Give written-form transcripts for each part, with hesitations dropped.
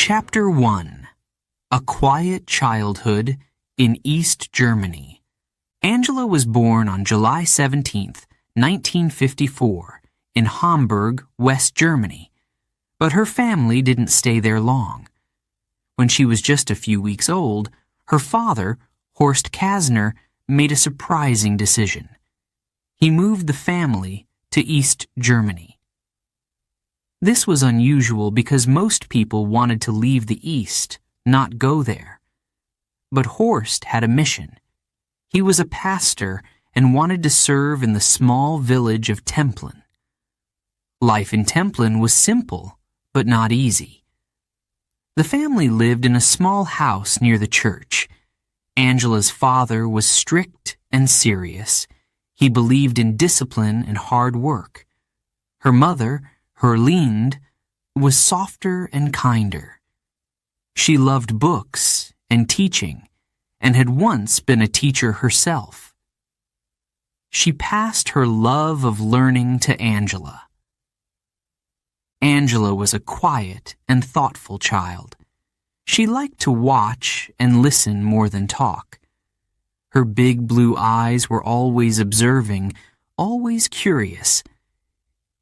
Chapter 1. A Quiet Childhood in East Germany. Angela was born on July 17, 1954, in Hamburg, West Germany, but her family didn't stay there long. When she was just a few weeks old, her father, Horst Kasner, made a surprising decision. He moved the family to East Germany. This was unusual because most people wanted to leave the East, not go there. But Horst had a mission. He was a pastor and wanted to serve in the small village of Templin. Life in Templin was simple, but not easy. The family lived in a small house near the church. Angela's father was strict and serious. He believed in discipline and hard work. Her mother, Herlinde, was softer and kinder. She loved books and teaching, and had once been a teacher herself. She passed her love of learning to Angela. Angela was a quiet and thoughtful child. She liked to watch and listen more than talk. Her big blue eyes were always observing, always curious.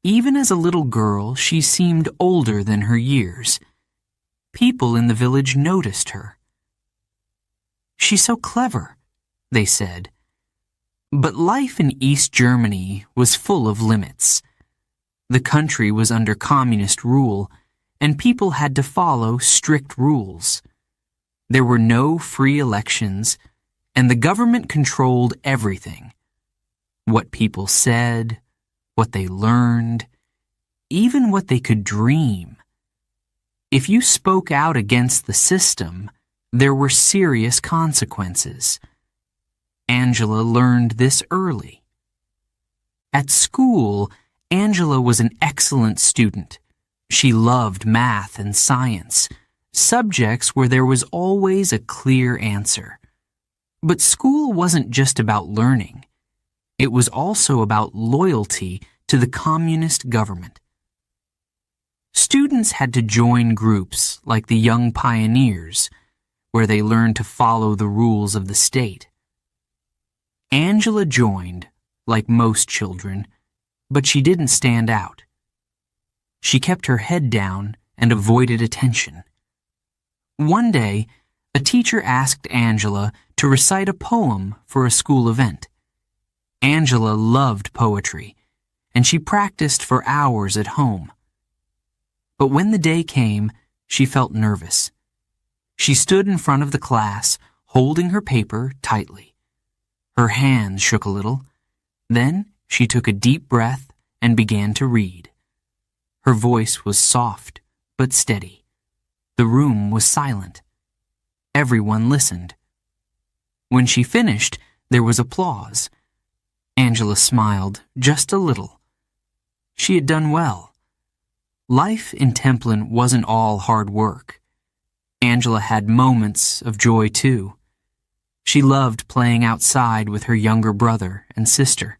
Even as a little girl, she seemed older than her years. People in the village noticed her. "She's so clever," they said. But life in East Germany was full of limits. The country was under communist rule, and people had to follow strict rules. There were no free elections, and the government controlled everything. What people said, what they learned, even what they could dream. If you spoke out against the system, there were serious consequences. Angela learned this early. At school, Angela was an excellent student. She loved math and science, subjects where there was always a clear answer. But school wasn't just about learning. It was also about loyalty to the communist government. Students had to join groups like the Young Pioneers, where they learned to follow the rules of the state. Angela joined, like most children, but she didn't stand out. She kept her head down and avoided attention. One day, a teacher asked Angela to recite a poem for a school event. Angela loved poetry, and she practiced for hours at home. But when the day came, she felt nervous. She stood in front of the class, holding her paper tightly. Her hands shook a little. Then she took a deep breath and began to read. Her voice was soft but steady. The room was silent. Everyone listened. When she finished, there was applause. Angela smiled just a little. She had done well. Life in Templin wasn't all hard work. Angela had moments of joy too. She loved playing outside with her younger brother and sister.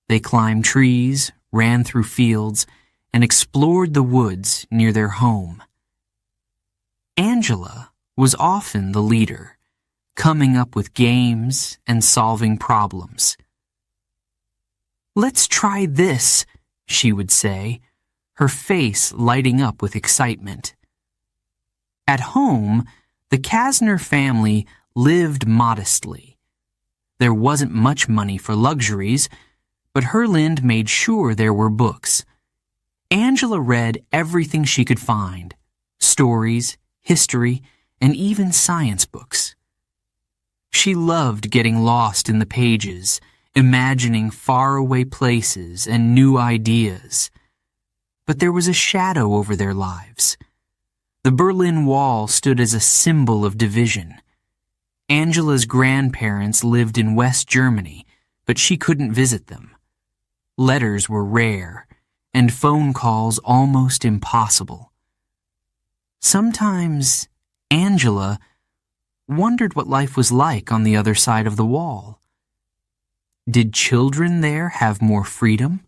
They climbed trees, ran through fields, and explored the woods near their home. Angela was often the leader, coming up with games and solving problems. "Let's try this," she would say, her face lighting up with excitement. At home, the Kasner family lived modestly. There wasn't much money for luxuries, but Herlinde made sure there were books. Angela read everything she could find: stories, history, and even science books. She loved getting lost in the pages, imagining faraway places and new ideas. But there was a shadow over their lives. The Berlin Wall stood as a symbol of division. Angela's grandparents lived in West Germany, but she couldn't visit them. Letters were rare, and phone calls almost impossible. Sometimes Angela wondered what life was like on the other side of the wall. Did children there have more freedom?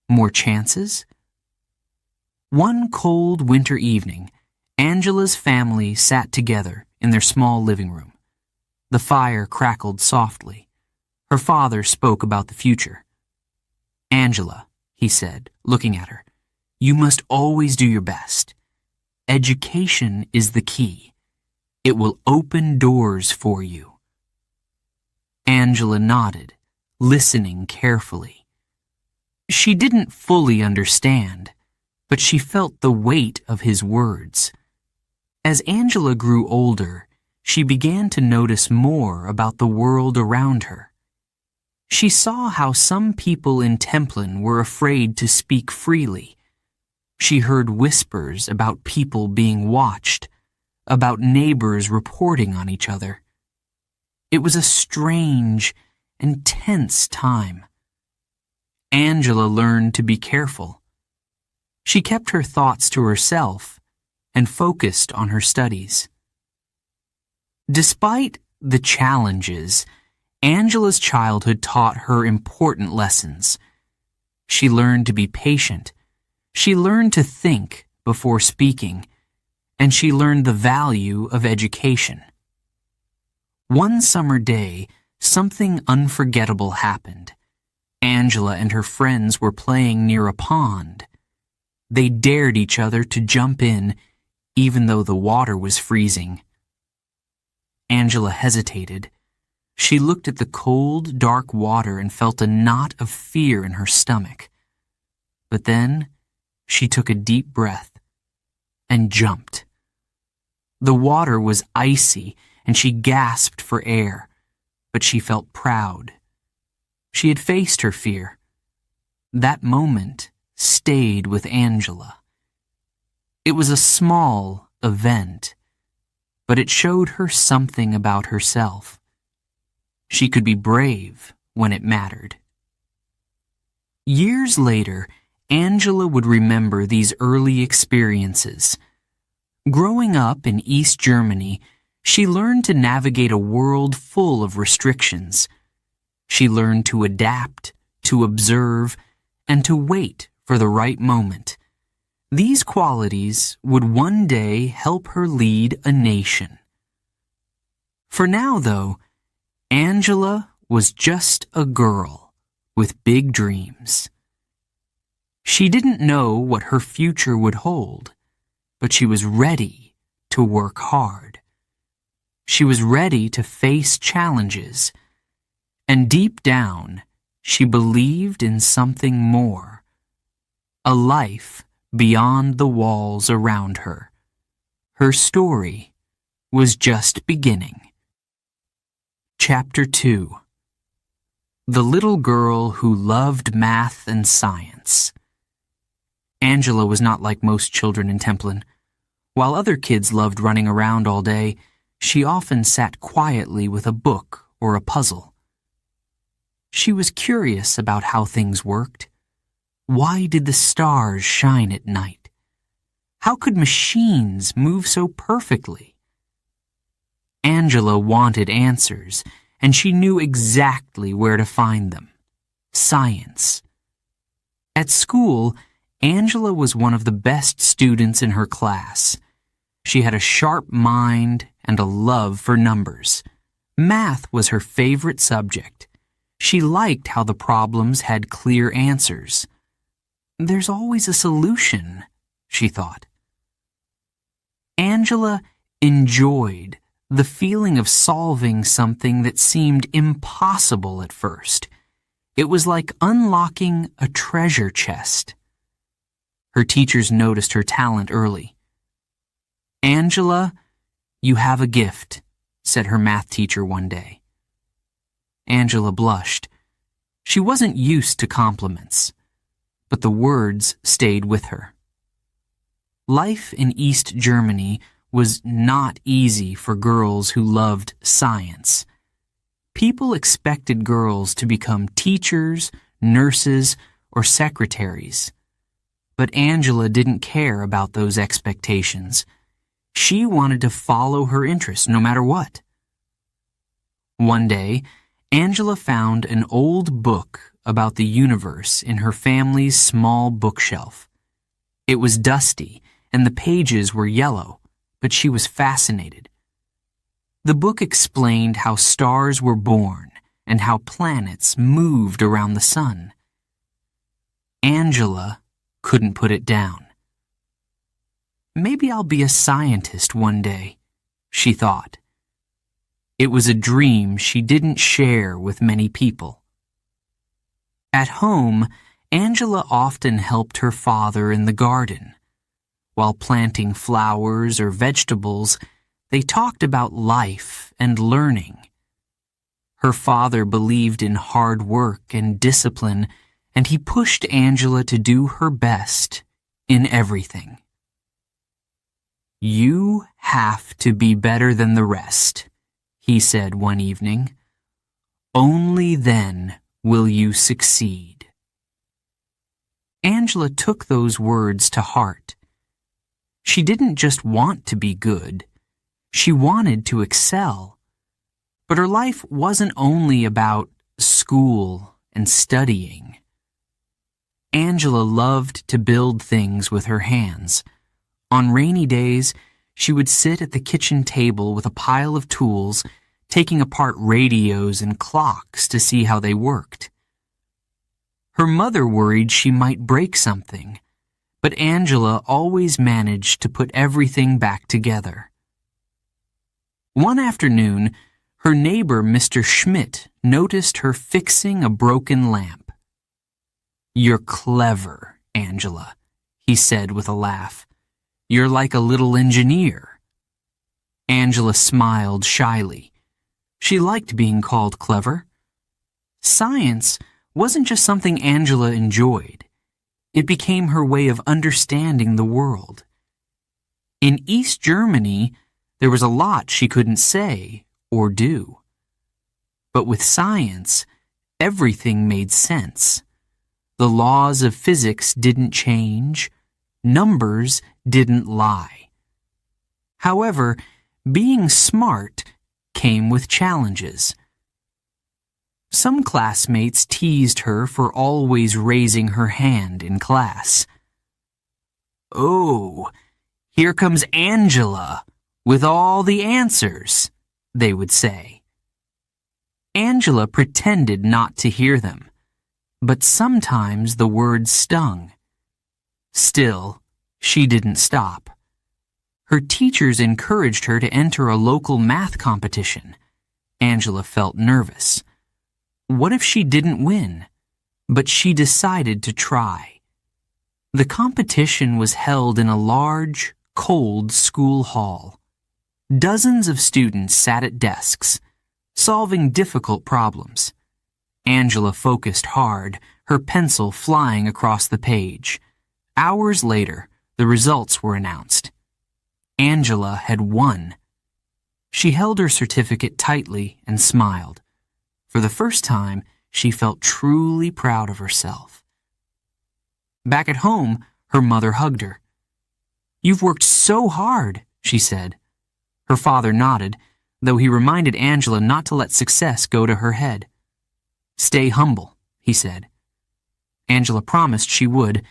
More chances? One cold winter evening, Angela's family sat together in their small living room. The fire crackled softly. Her father spoke about the future. "Angela," he said, looking at her, "you must always do your best. Education is the key. It will open doors for you." Angela nodded, listening carefully. She didn't fully understand, but she felt the weight of his words. As Angela grew older, she began to notice more about the world around her. She saw how some people in Templin were afraid to speak freely. She heard whispers about people being watched, about neighbors reporting on each other. It was a strange and tense time. Angela learned to be careful. She kept her thoughts to herself and focused on her studies. Despite the challenges, Angela's childhood taught her important lessons. She learned to be patient. She learned to think before speaking, and she learned the value of education. One summer day, something unforgettable happened. Angela and her friends were playing near a pond. They dared each other to jump in, even though the water was freezing. Angela hesitated. She looked at the cold, dark water and felt a knot of fear in her stomach. But then she took a deep breath and jumped. The water was icy and she gasped for air, but she felt proud. She had faced her fear. That moment stayed with Angela. It was a small event, but it showed her something about herself. She could be brave when it mattered. Years later, Angela would remember these early experiences. Growing up in East Germany, she learned to navigate a world full of restrictions. She learned to adapt, to observe, and to wait for the right moment. These qualities would one day help her lead a nation. For now, though, Angela was just a girl with big dreams. She didn't know what her future would hold, but she was ready to work hard. She was ready to face challenges, and deep down, she believed in something more, a life beyond the walls around her. Her story was just beginning. Chapter 2. The Little Girl Who Loved Math and Science. Angela was not like most children in Templin. While other kids loved running around all day, she often sat quietly with a book or a puzzle. She was curious about how things worked. Why did the stars shine at night? How could machines move so perfectly? Angela wanted answers, and she knew exactly where to find them. Science. At school, Angela was one of the best students in her class. She had a sharp mind and a love for numbers. Math was her favorite subject. She liked how the problems had clear answers. There's always a solution, she thought. Angela enjoyed the feeling of solving something that seemed impossible at first. It was like unlocking a treasure chest. Her teachers noticed her talent early. "Angela, you have a gift," said her math teacher one day. Angela blushed. She wasn't used to compliments, but the words stayed with her. Life in East Germany was not easy for girls who loved science. People expected girls to become teachers, nurses, or secretaries. But Angela didn't care about those expectations. She wanted to follow her interests no matter what. One day, Angela found an old book about the universe in her family's small bookshelf. It was dusty, and the pages were yellow. but she was fascinated. The book explained how stars were born and how planets moved around the sun. Angela couldn't put it down. Maybe I'll be a scientist one day, she thought. It was a dream she didn't share with many people. At home, Angela often helped her father in the garden. While planting flowers or vegetables, they talked about life and learning. Her father believed in hard work and discipline, and he pushed Angela to do her best in everything. "You have to be better than the rest," he said one evening. "Only then will you succeed." Angela took those words to heart. She didn't just want to be good. She wanted to excel. But her life wasn't only about school and studying. Angela loved to build things with her hands. On rainy days, she would sit at the kitchen table with a pile of tools, taking apart radios and clocks to see how they worked. Her mother worried she might break something, but Angela always managed to put everything back together. One afternoon, her neighbor, Mr. Schmidt, noticed her fixing a broken lamp. "You're clever, Angela," he said with a laugh. "You're like a little engineer." Angela smiled shyly. She liked being called clever. Science wasn't just something Angela enjoyed. It became her way of understanding the world. In East Germany, there was a lot she couldn't say or do. But with science, everything made sense. The laws of physics didn't change. Numbers didn't lie. However, being smart came with challenges. Some classmates teased her for always raising her hand in class. "Oh, here comes Angela with all the answers," they would say. Angela pretended not to hear them, but sometimes the words stung. Still, she didn't stop. Her teachers encouraged her to enter a local math competition. Angela felt nervous. What if she didn't win? But she decided to try. The competition was held in a large, cold school hall. Dozens of students sat at desks, solving difficult problems. Angela focused hard, her pencil flying across the page. Hours later, the results were announced. Angela had won. She held her certificate tightly and smiled. For the first time, she felt truly proud of herself. Back at home, her mother hugged her. "You've worked so hard," she said. Her father nodded, though he reminded Angela not to let success go to her head. "Stay humble," he said. Angela promised she would,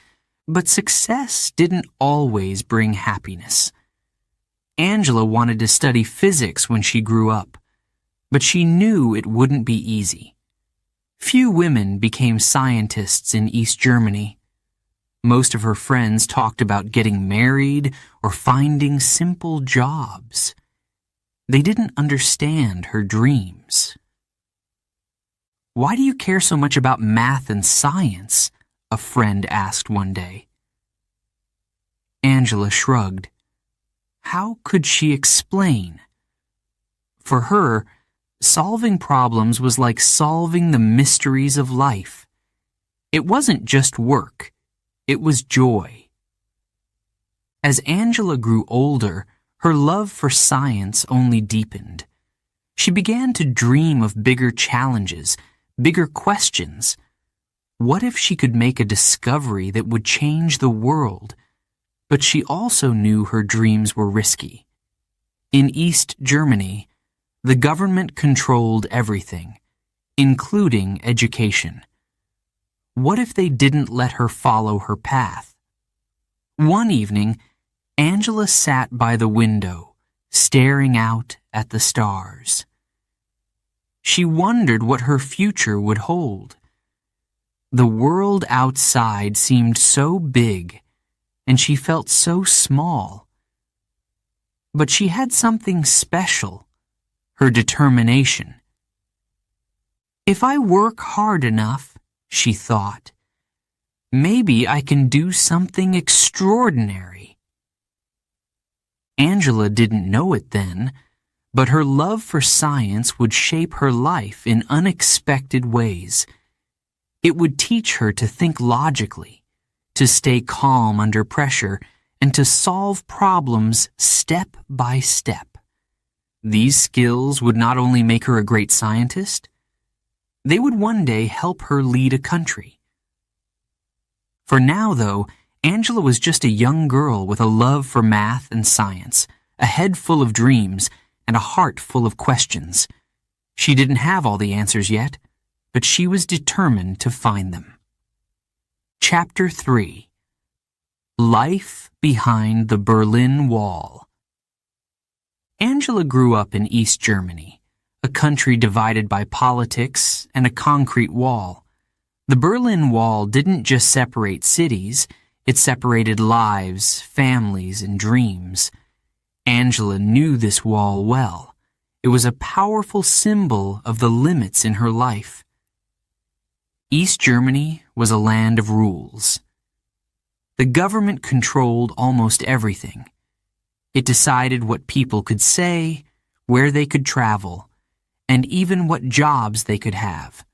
but success didn't always bring happiness. Angela wanted to study physics when she grew up, but she knew it wouldn't be easy. Few women became scientists in East Germany. Most of her friends talked about getting married or finding simple jobs. They didn't understand her dreams. "Why do you care so much about math and science?" a friend asked one day. Angela shrugged. How could she explain? For her, solving problems was like solving the mysteries of life. It wasn't just work, it was joy. As Angela grew older, her love for science only deepened. She began to dream of bigger challenges, bigger questions. What if she could make a discovery that would change the world? But she also knew her dreams were risky. In East Germany, the government controlled everything, including education. What if they didn't let her follow her path? One evening, Angela sat by the window, staring out at the stars. She wondered what her future would hold. The world outside seemed so big, and she felt so small. But she had something special, her determination. If I work hard enough, she thought, maybe I can do something extraordinary. Angela didn't know it then, but her love for science would shape her life in unexpected ways. It would teach her to think logically, to stay calm under pressure, and to solve problems step by step. These skills would not only make her a great scientist, they would one day help her lead a country. For now, though, Angela was just a young girl with a love for math and science, a head full of dreams, and a heart full of questions. She didn't have all the answers yet, but she was determined to find them. Chapter 3. Life Behind the Berlin Wall. Angela grew up in East Germany, a country divided by politics and a concrete wall. The Berlin Wall didn't just separate cities, it separated lives, families, and dreams. Angela knew this wall well. It was a powerful symbol of the limits in her life. East Germany was a land of rules. The government controlled almost everything. It decided what people could say, where they could travel, and even what jobs they could have.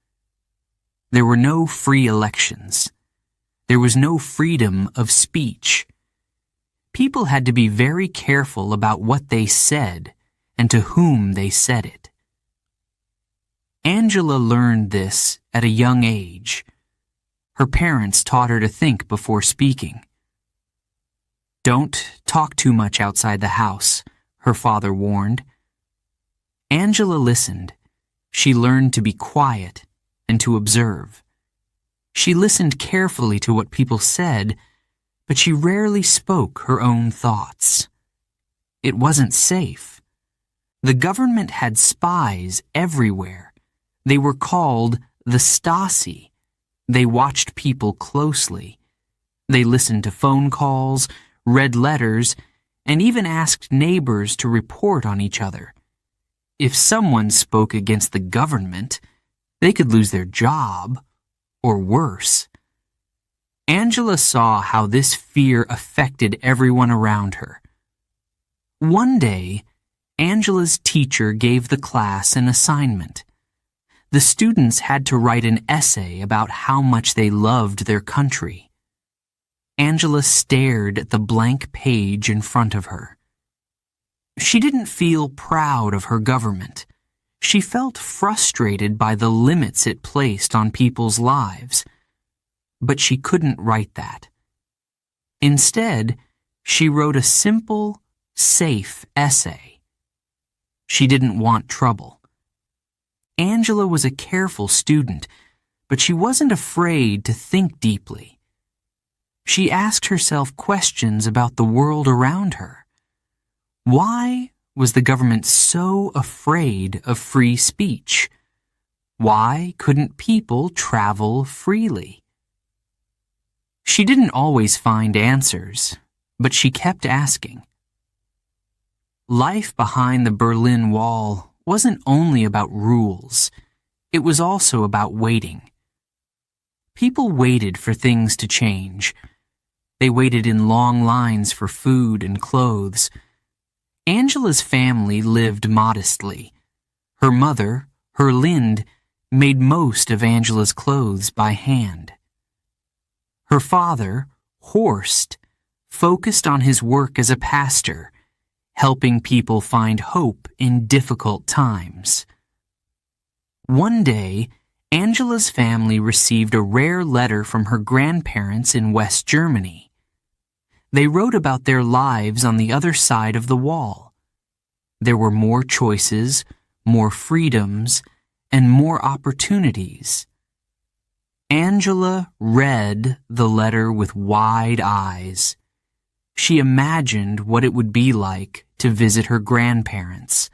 There were no free elections. There was no freedom of speech. People had to be very careful about what they said and to whom they said it. Angela learned this at a young age. Her parents taught her to think before speaking. "Don't talk too much outside the house," her father warned. Angela listened. She learned to be quiet and to observe. She listened carefully to what people said, but she rarely spoke her own thoughts. It wasn't safe. The government had spies everywhere. They were called the Stasi. They watched people closely. They listened to phone calls, read letters, and even asked neighbors to report on each other. If someone spoke against the government, they could lose their job, or worse. Angela saw how this fear affected everyone around her. One day, Angela's teacher gave the class an assignment. The students had to write an essay about how much they loved their country. Angela stared at the blank page in front of her. She didn't feel proud of her government. She felt frustrated by the limits it placed on people's lives. But she couldn't write that. Instead, she wrote a simple, safe essay. She didn't want trouble. Angela was a careful student, but she wasn't afraid to think deeply. She asked herself questions about the world around her. Why was the government so afraid of free speech? Why couldn't people travel freely? She didn't always find answers, but she kept asking. Life behind the Berlin Wall wasn't only about rules, it was also about waiting. People waited for things to change. They waited in long lines for food and clothes. Angela's family lived modestly. Her mother, Herlinde, made most of Angela's clothes by hand. Her father, Horst, focused on his work as a pastor, helping people find hope in difficult times. One day, Angela's family received a rare letter from her grandparents in West Germany. They wrote about their lives on the other side of the wall. There were more choices, more freedoms, and more opportunities. Angela read the letter with wide eyes. She imagined what it would be like to visit her grandparents.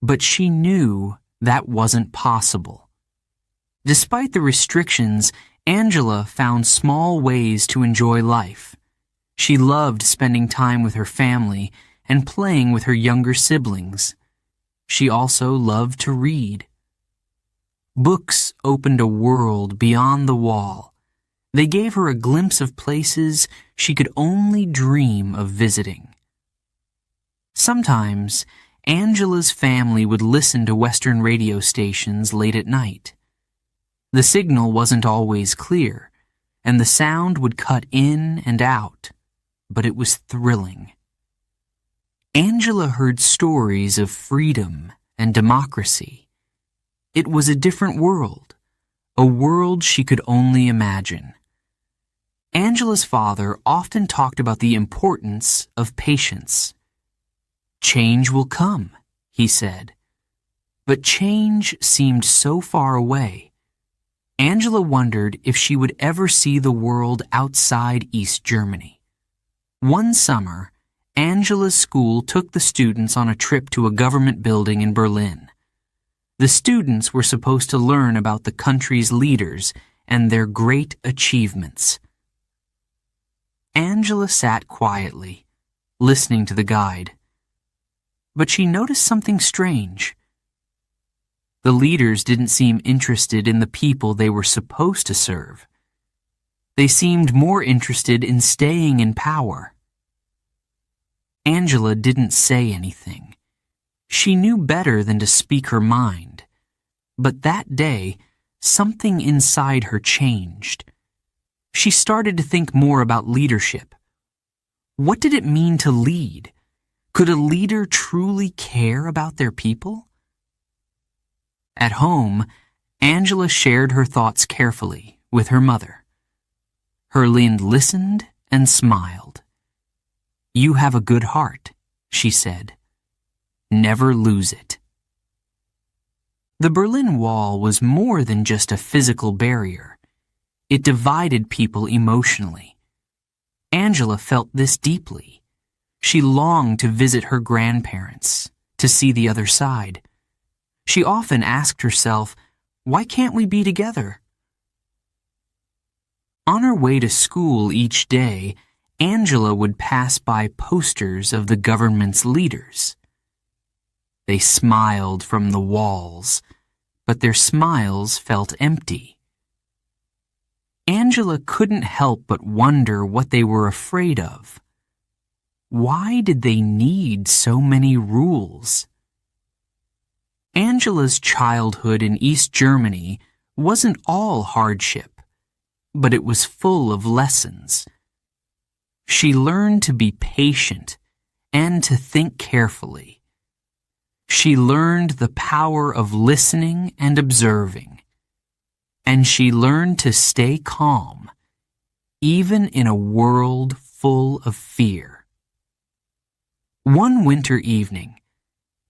But she knew that wasn't possible. Despite the restrictions, Angela found small ways to enjoy life. She loved spending time with her family and playing with her younger siblings. She also loved to read. Books opened a world beyond the wall. They gave her a glimpse of places she could only dream of visiting. Sometimes, Angela's family would listen to Western radio stations late at night. The signal wasn't always clear, and the sound would cut in and out, but it was thrilling. Angela heard stories of freedom and democracy. It was a different world, a world she could only imagine. Angela's father often talked about the importance of patience. Change will come, he said. But change seemed so far away. Angela wondered if she would ever see the world outside East Germany. One summer, Angela's school took the students on a trip to a government building in Berlin. The students were supposed to learn about the country's leaders and their great achievements. Angela sat quietly, listening to the guide. But she noticed something strange. The leaders didn't seem interested in the people they were supposed to serve. They seemed more interested in staying in power. Angela didn't say anything. She knew better than to speak her mind. But that day, something inside her changed. She started to think more about leadership. What did it mean to lead? Could a leader truly care about their people? At home, Angela shared her thoughts carefully with her mother. Herlinde listened and smiled. "You have a good heart," she said. "Never lose it." The Berlin Wall was more than just a physical barrier. It divided people emotionally. Angela felt this deeply. She longed to visit her grandparents, to see the other side. She often asked herself, why can't we be together? On her way to school each day, Angela would pass by posters of the government's leaders. They smiled from the walls, but their smiles felt empty. Angela couldn't help but wonder what they were afraid of. Why did they need so many rules? Angela's childhood in East Germany wasn't all hardship, but it was full of lessons. She learned to be patient and to think carefully. She learned the power of listening and observing. And she learned to stay calm, even in a world full of fear. One winter evening,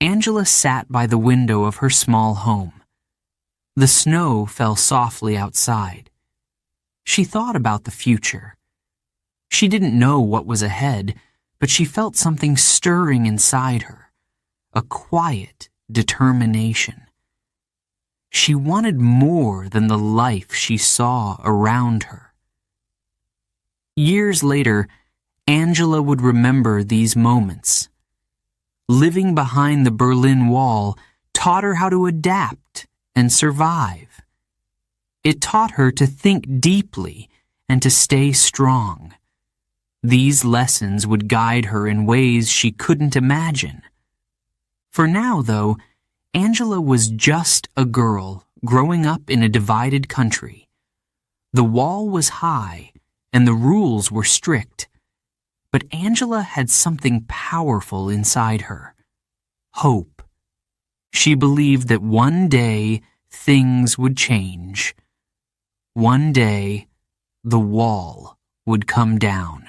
Angela sat by the window of her small home. The snow fell softly outside. She thought about the future. She didn't know what was ahead, but she felt something stirring inside her, a quiet determination. She wanted more than the life she saw around her. Years later, Angela would remember these moments. Living behind the Berlin Wall taught her how to adapt and survive. It taught her to think deeply and to stay strong. These lessons would guide her in ways she couldn't imagine. For now, though, Angela was just a girl growing up in a divided country. The wall was high and the rules were strict, but Angela had something powerful inside her. Hope. She believed that one day things would change. One day the wall would come down.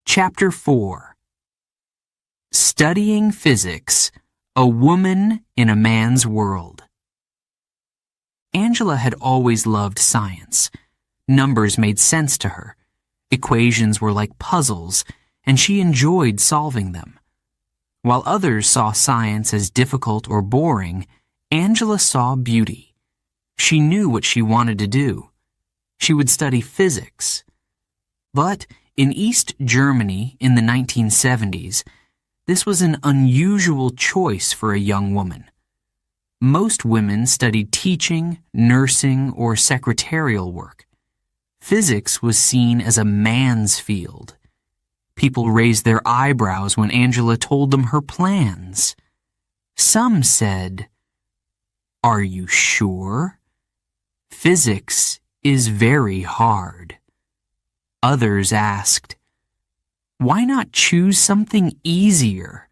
Chapter 4. Studying Physics. A Woman in a Man's World. Angela had always loved science. Numbers made sense to her, Equations were like puzzles, and she enjoyed solving them. While others saw science as difficult or boring, Angela saw beauty. She knew what she wanted to do. She would study physics. But in East Germany in the 1970s, this was an unusual choice for a young woman. Most women studied teaching, nursing, or secretarial work. Physics was seen as a man's field. People raised their eyebrows when Angela told them her plans. Some said, "Are you sure? Physics is very hard." Others asked, "Why not choose something easier?"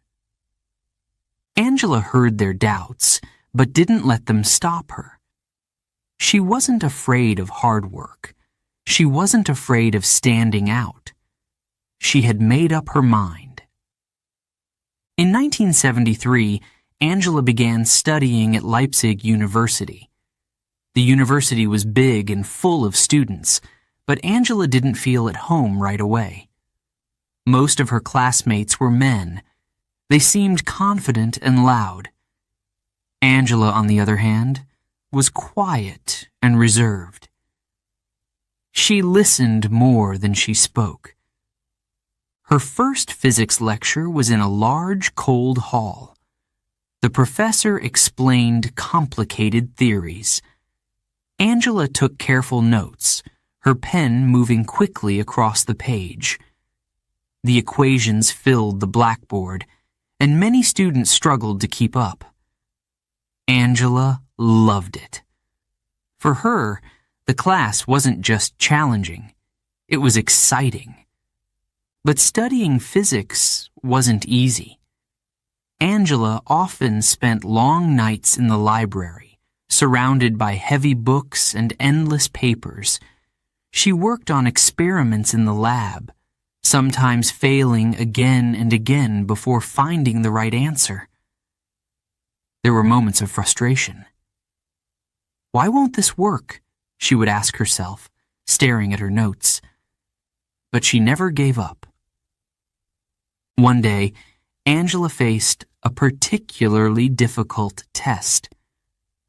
Angela heard their doubts, but didn't let them stop her. She wasn't afraid of hard work. She wasn't afraid of standing out. She had made up her mind. In 1973, Angela began studying at Leipzig University. The university was big and full of students, but Angela didn't feel at home right away. Most of her classmates were men. They seemed confident and loud. Angela, on the other hand, was quiet and reserved. She listened more than she spoke. Her first physics lecture was in a large, cold hall. The professor explained complicated theories. Angela took careful notes, her pen moving quickly across the page. The equations filled the blackboard, and many students struggled to keep up. Angela loved it. For her, the class wasn't just challenging, it was exciting. But studying physics wasn't easy. Angela often spent long nights in the library, surrounded by heavy books and endless papers. She worked on experiments in the lab, sometimes failing again and again before finding the right answer. There were moments of frustration. "Why won't this work?" she would ask herself, staring at her notes. But she never gave up. One day, Angela faced a particularly difficult test.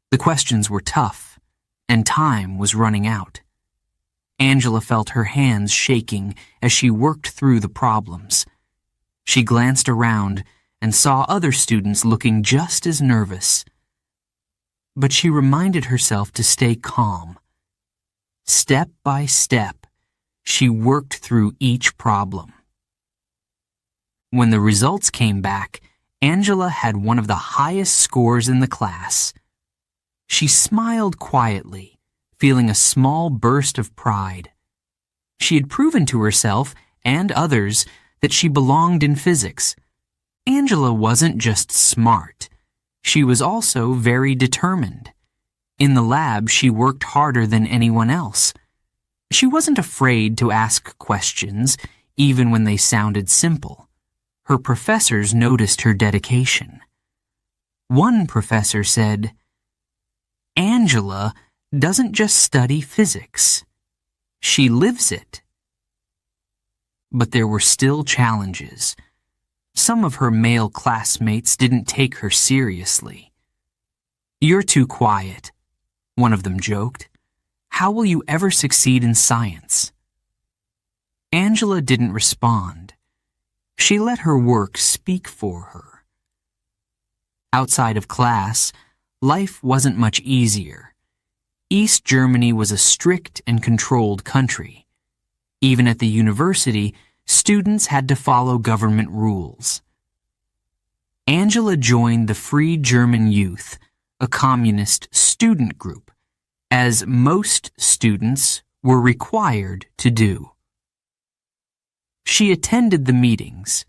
The questions were tough, and time was running out. Angela felt her hands shaking as she worked through the problems. She glanced around and saw other students looking just as nervous. But she reminded herself to stay calm. Step by step, she worked through each problem. When the results came back, Angela had one of the highest scores in the class. She smiled quietly, feeling a small burst of pride. She had proven to herself and others that she belonged in physics. Angela wasn't just smart. She was also very determined. In the lab, she worked harder than anyone else. She wasn't afraid to ask questions, even when they sounded simple. Her professors noticed her dedication. One professor said, "Angela doesn't just study physics. She lives it." But there were still challenges. Some of her male classmates didn't take her seriously. "You're too quiet," one of them joked. "How will you ever succeed in science?" Angela didn't respond. She let her work speak for her. Outside of class, life wasn't much easier. East Germany was a strict and controlled country. Even at the university, students had to follow government rules. Angela joined the Free German Youth, a communist student group, as most students were required to do. She attended the meetings,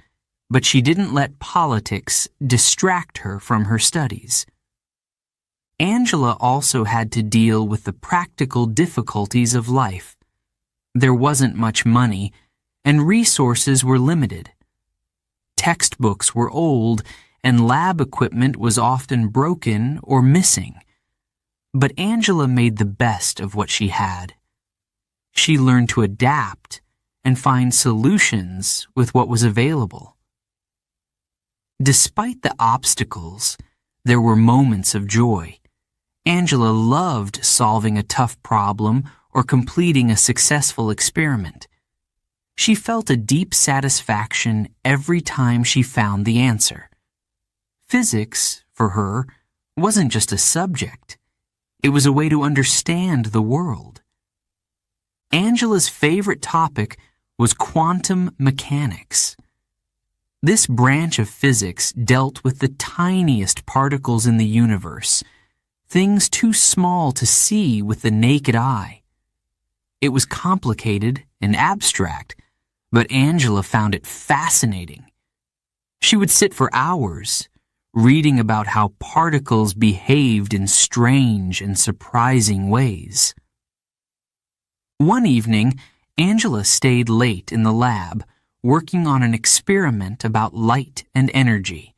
but she didn't let politics distract her from her studies. Angela also had to deal with the practical difficulties of life. There wasn't much money, and resources were limited. Textbooks were old, and lab equipment was often broken or missing. But Angela made the best of what she had. She learned to adapt and find solutions with what was available. Despite the obstacles, there were moments of joy. Angela loved solving a tough problem or completing a successful experiment. She felt a deep satisfaction every time she found the answer. Physics, for her, wasn't just a subject. It was a way to understand the world. Angela's favorite topic was quantum mechanics. This branch of physics dealt with the tiniest particles in the universe, things too small to see with the naked eye. It was complicated and abstract, but Angela found it fascinating. She would sit for hours, reading about how particles behaved in strange and surprising ways. One evening, Angela stayed late in the lab, working on an experiment about light and energy.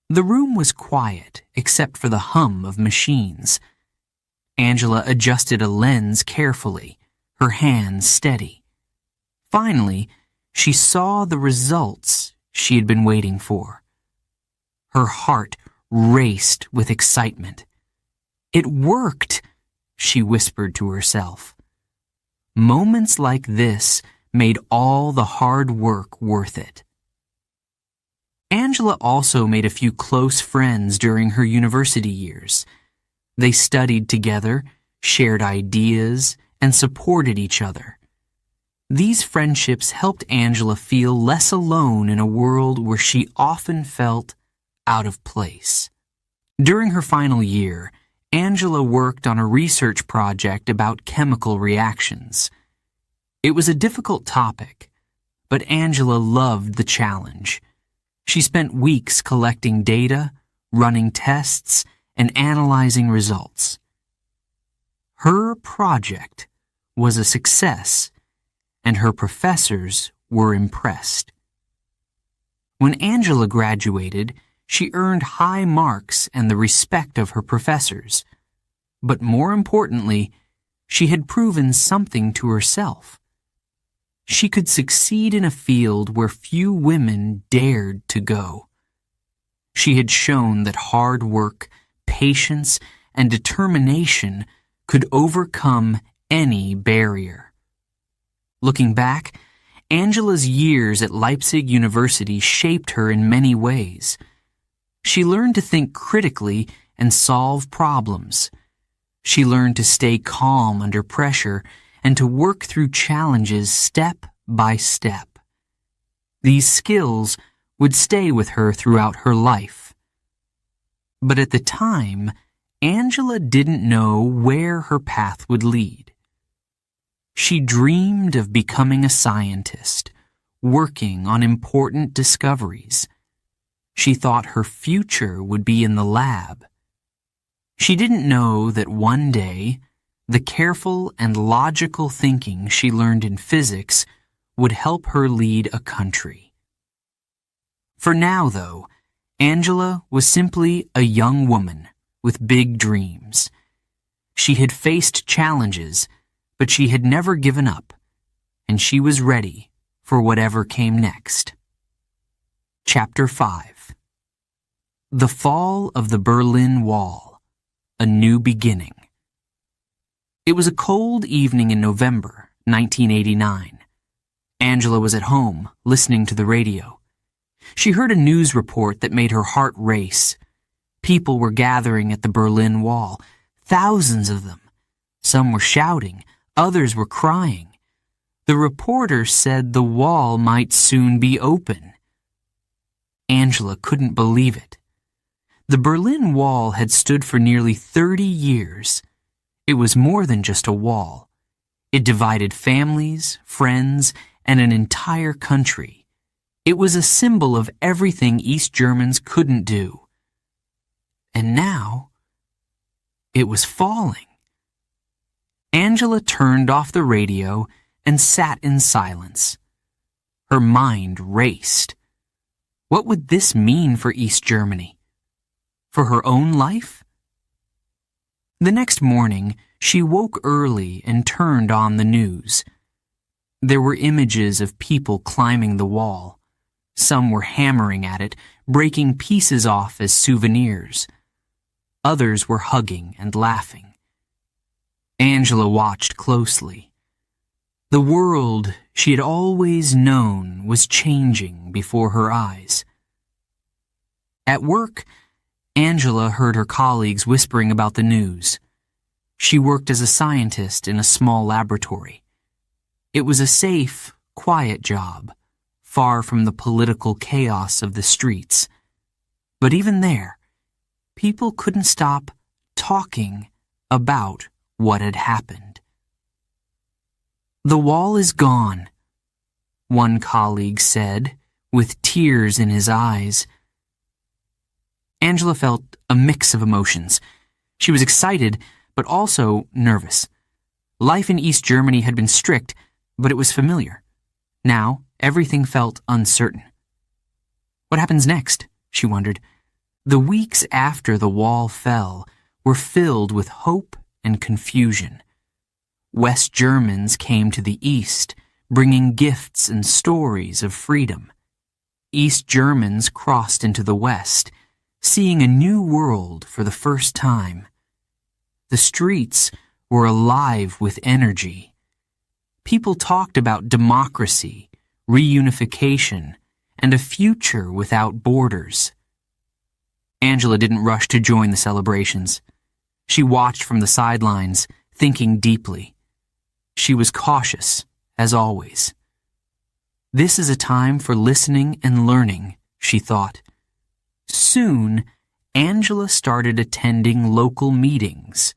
The room was quiet, except for the hum of machines. Angela adjusted a lens carefully, her hands steady. Finally, she saw the results she had been waiting for. Her heart raced with excitement. "It worked," she whispered to herself. Moments like this made all the hard work worth it. Angela also made a few close friends during her university years. They studied together, shared ideas, and supported each other. These friendships helped Angela feel less alone in a world where she often felt out of place. During her final year, Angela worked on a research project about chemical reactions. It was a difficult topic, but Angela loved the challenge. She spent weeks collecting data, running tests, and analyzing results. Her project was a success, and her professors were impressed. When Angela graduated, she earned high marks and the respect of her professors. But more importantly, she had proven something to herself. She could succeed in a field where few women dared to go. She had shown that hard work, patience, and determination could overcome any barrier. Looking back, Angela's years at Leipzig University shaped her in many ways. She learned to think critically and solve problems. She learned to stay calm under pressure and to work through challenges step by step. These skills would stay with her throughout her life. But at the time, Angela didn't know where her path would lead. She dreamed of becoming a scientist, working on important discoveries. She thought her future would be in the lab. She didn't know that one day, the careful and logical thinking she learned in physics would help her lead a country. For now, though, Angela was simply a young woman with big dreams. She had faced challenges, but she had never given up, and she was ready for whatever came next. Chapter 5. The Fall of the Berlin Wall, A New Beginning. It was a cold evening in November 1989. Angela was at home, listening to the radio. She heard a news report that made her heart race. People were gathering at the Berlin Wall, thousands of them. Some were shouting, others were crying. The reporter said the wall might soon be open. Angela couldn't believe it. The Berlin Wall had stood for nearly 30 years. It was more than just a wall. It divided families, friends, and an entire country. It was a symbol of everything East Germans couldn't do. And now, it was falling. Angela turned off the radio and sat in silence. Her mind raced. What would this mean for East Germany? For her own life? The next morning, she woke early and turned on the news. There were images of people climbing the wall. Some were hammering at it, breaking pieces off as souvenirs. Others were hugging and laughing. Angela watched closely. The world she had always known was changing before her eyes. At work, Angela heard her colleagues whispering about the news. She worked as a scientist in a small laboratory. It was a safe, quiet job, far from the political chaos of the streets. But even there, people couldn't stop talking about what had happened. "The wall is gone," one colleague said, with tears in his eyes. Angela felt a mix of emotions. She was excited, but also nervous. Life in East Germany had been strict, but it was familiar. Now, everything felt uncertain. What happens next? She wondered. The weeks after the wall fell were filled with hope and confusion. West Germans came to the East, bringing gifts and stories of freedom. East Germans crossed into the West, seeing a new world for the first time. The streets were alive with energy. People talked about democracy, reunification, and a future without borders. Angela didn't rush to join the celebrations. She watched from the sidelines, thinking deeply. She was cautious, as always. This is a time for listening and learning, she thought. Soon, Angela started attending local meetings.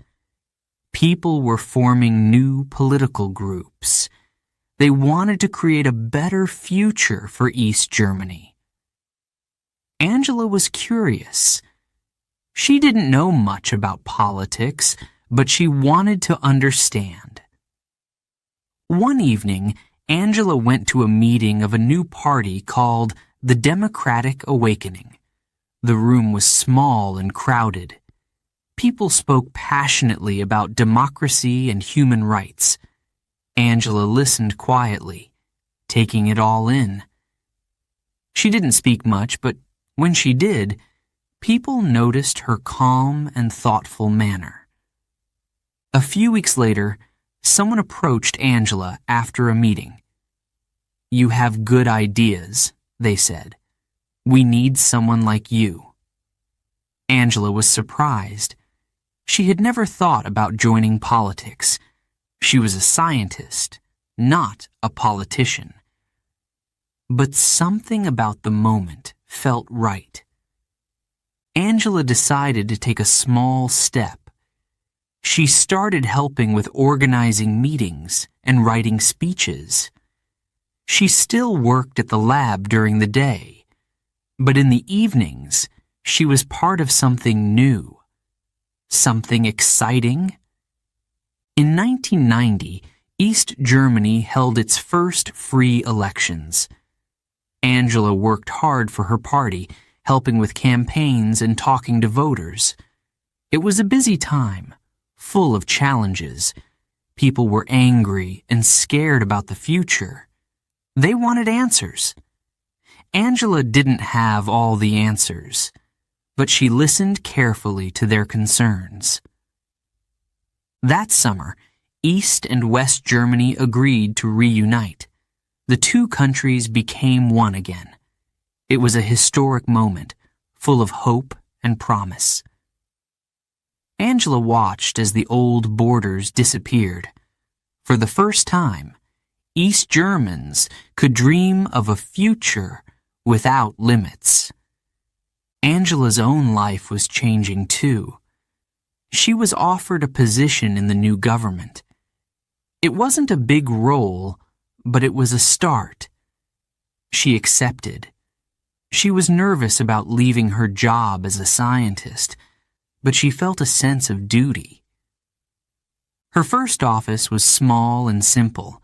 People were forming new political groups. They wanted to create a better future for East Germany. Angela was curious. She didn't know much about politics, but she wanted to understand. One evening, Angela went to a meeting of a new party called the Democratic Awakening. The room was small and crowded. People spoke passionately about democracy and human rights. Angela listened quietly, taking it all in. She didn't speak much, but when she did, people noticed her calm and thoughtful manner. A few weeks later, someone approached Angela after a meeting. "You have good ideas," they said. "We need someone like you." Angela was surprised. She had never thought about joining politics. She was a scientist, not a politician. But something about the moment felt right. Angela decided to take a small step. She started helping with organizing meetings and writing speeches. She still worked at the lab during the day, but in the evenings, she was part of something new, something exciting. In 1990, East Germany held its first free elections. Angela worked hard for her party, helping with campaigns and talking to voters. It was a busy time, full of challenges. People were angry and scared about the future. They wanted answers. Angela didn't have all the answers, but she listened carefully to their concerns. That summer, East and West Germany agreed to reunite. The two countries became one again. It was a historic moment, full of hope and promise. Angela watched as the old borders disappeared. For the first time, East Germans could dream of a future without limits. Angela's own life was changing too. She was offered a position in the new government. It wasn't a big role, but it was a start. She accepted. She was nervous about leaving her job as a scientist, but she felt a sense of duty. Her first office was small and simple.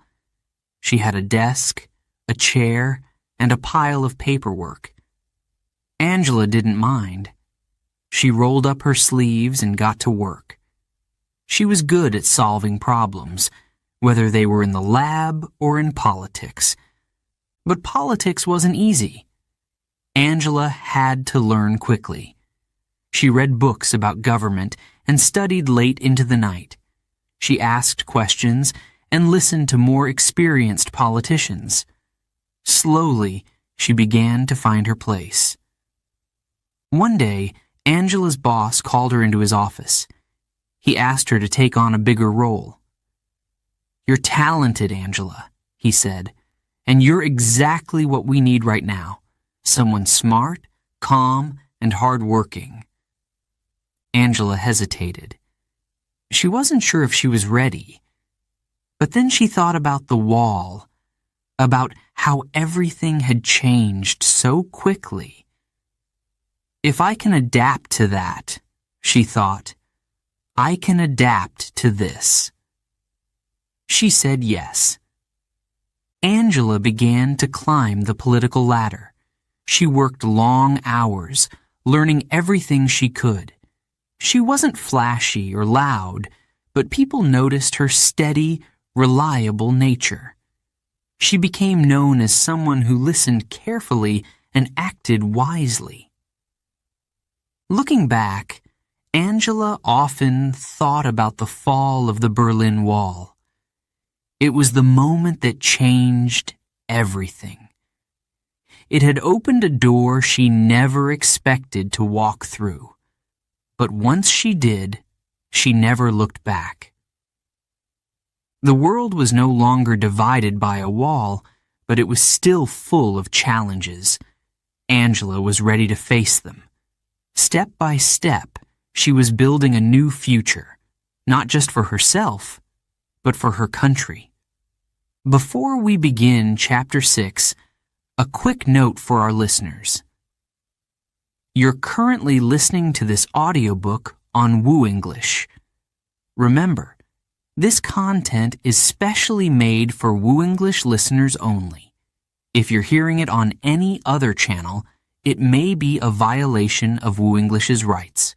She had a desk, a chair, and a pile of paperwork. Angela didn't mind. She rolled up her sleeves and got to work. She was good at solving problems, whether they were in the lab or in politics. But politics wasn't easy. Angela had to learn quickly. She read books about government and studied late into the night. She asked questions and listened to more experienced politicians. Slowly, she began to find her place. One day, Angela's boss called her into his office. He asked her to take on a bigger role. "You're talented, Angela," he said, "and you're exactly what we need right now. Someone smart, calm, and hardworking." Angela hesitated. She wasn't sure if she was ready. But then she thought about the wall, about how everything had changed so quickly. "If I can adapt to that," she thought, "I can adapt to this." She said yes. Angela began to climb the political ladder. She worked long hours, learning everything she could. She wasn't flashy or loud, but people noticed her steady, reliable nature. She became known as someone who listened carefully and acted wisely. Looking back, Angela often thought about the fall of the Berlin Wall. It was the moment that changed everything. It had opened a door she never expected to walk through. But once she did, she never looked back. The world was no longer divided by a wall, but it was still full of challenges. Angela was ready to face them. Step by step, she was building a new future, not just for herself, but for her country. Before we begin Chapter 6, a quick note for our listeners. You're currently listening to this audiobook on WooEnglish. Remember, this content is specially made for WooEnglish listeners only. If you're hearing it on any other channel, it may be a violation of WooEnglish's rights.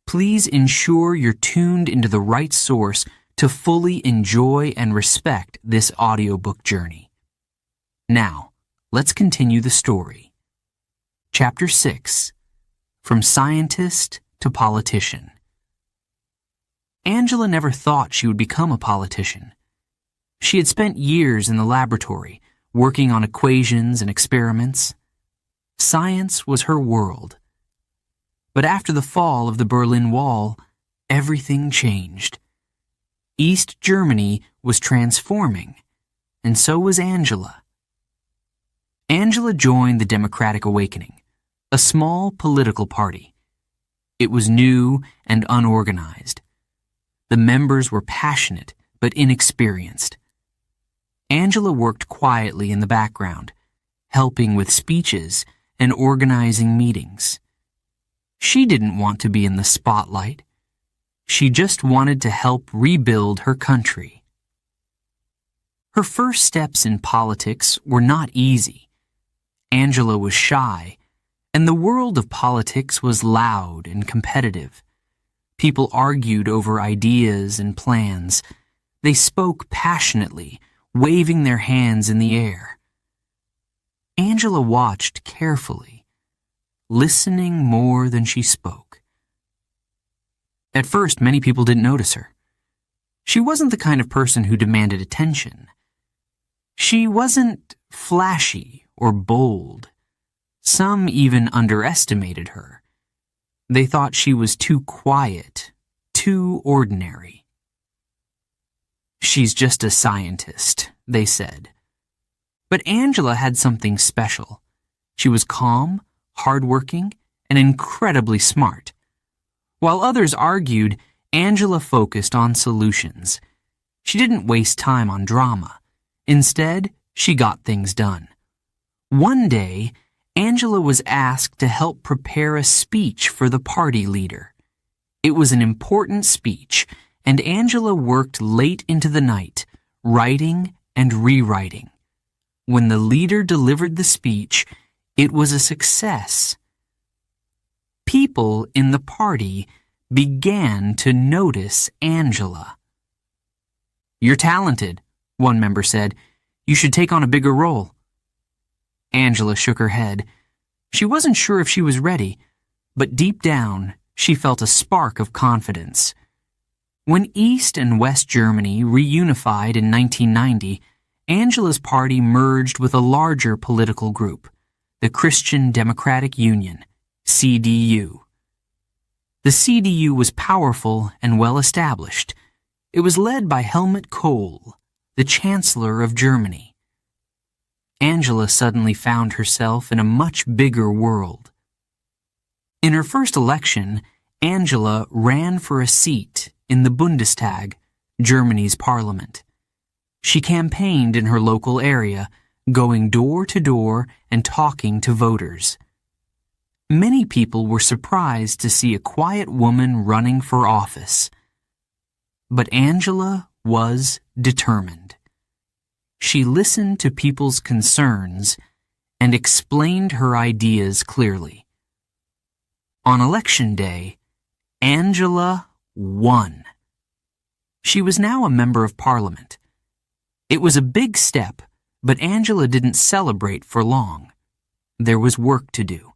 Please ensure you're tuned into the right source to fully enjoy and respect this audiobook journey. Now, let's continue the story. Chapter 6. From Scientist to Politician. Angela never thought she would become a politician. She had spent years in the laboratory, working on equations and experiments. Science was her world. But after the fall of the Berlin Wall, everything changed. East Germany was transforming, and so was Angela. Angela joined the Democratic Awakening, a small political party. It was new and unorganized. The members were passionate but inexperienced. Angela worked quietly in the background, helping with speeches and organizing meetings. She didn't want to be in the spotlight. She just wanted to help rebuild her country. Her first steps in politics were not easy. Angela was shy, and the world of politics was loud and competitive. People argued over ideas and plans. They spoke passionately, waving their hands in the air. Angela watched carefully, listening more than she spoke. At first, many people didn't notice her. She wasn't the kind of person who demanded attention. She wasn't flashy or bold. Some even underestimated her. They thought she was too quiet, too ordinary. "She's just a scientist," they said. But Angela had something special. She was calm, hardworking, and incredibly smart. While others argued, Angela focused on solutions. She didn't waste time on drama. Instead, she got things done. One day, Angela was asked to help prepare a speech for the party leader. It was an important speech, and Angela worked late into the night, writing and rewriting. When the leader delivered the speech, it was a success. People in the party began to notice Angela. "You're talented," one member said. "You should take on a bigger role." Angela shook her head. She wasn't sure if she was ready, but deep down, she felt a spark of confidence. When East and West Germany reunified in 1990, Angela's party merged with a larger political group, the Christian Democratic Union, CDU. The CDU was powerful and well-established. It was led by Helmut Kohl, the Chancellor of Germany. Angela suddenly found herself in a much bigger world. In her first election, Angela ran for a seat in the Bundestag, Germany's parliament. She campaigned in her local area, going door to door and talking to voters. Many people were surprised to see a quiet woman running for office. But Angela was determined. She listened to people's concerns and explained her ideas clearly. On election day, Angela won. She was now a member of parliament. It was a big step, but Angela didn't celebrate for long. There was work to do.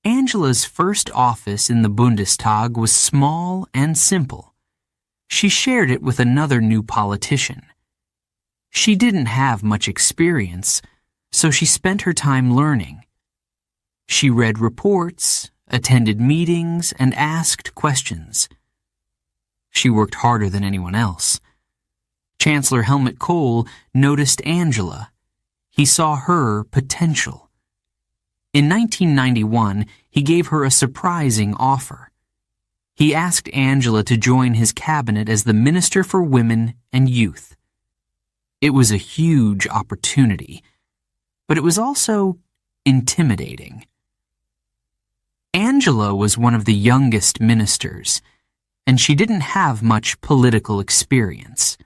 Angela's first office in the Bundestag was small and simple. She shared it with another new politician. She didn't have much experience, so she spent her time learning. She read reports, attended meetings, and asked questions. She worked harder than anyone else. Chancellor Helmut Kohl noticed Angela. He saw her potential. In 1991, he gave her a surprising offer. He asked Angela to join his cabinet as the Minister for Women and Youth. It was a huge opportunity, but it was also intimidating. Angela was one of the youngest ministers, and she didn't have much political experience.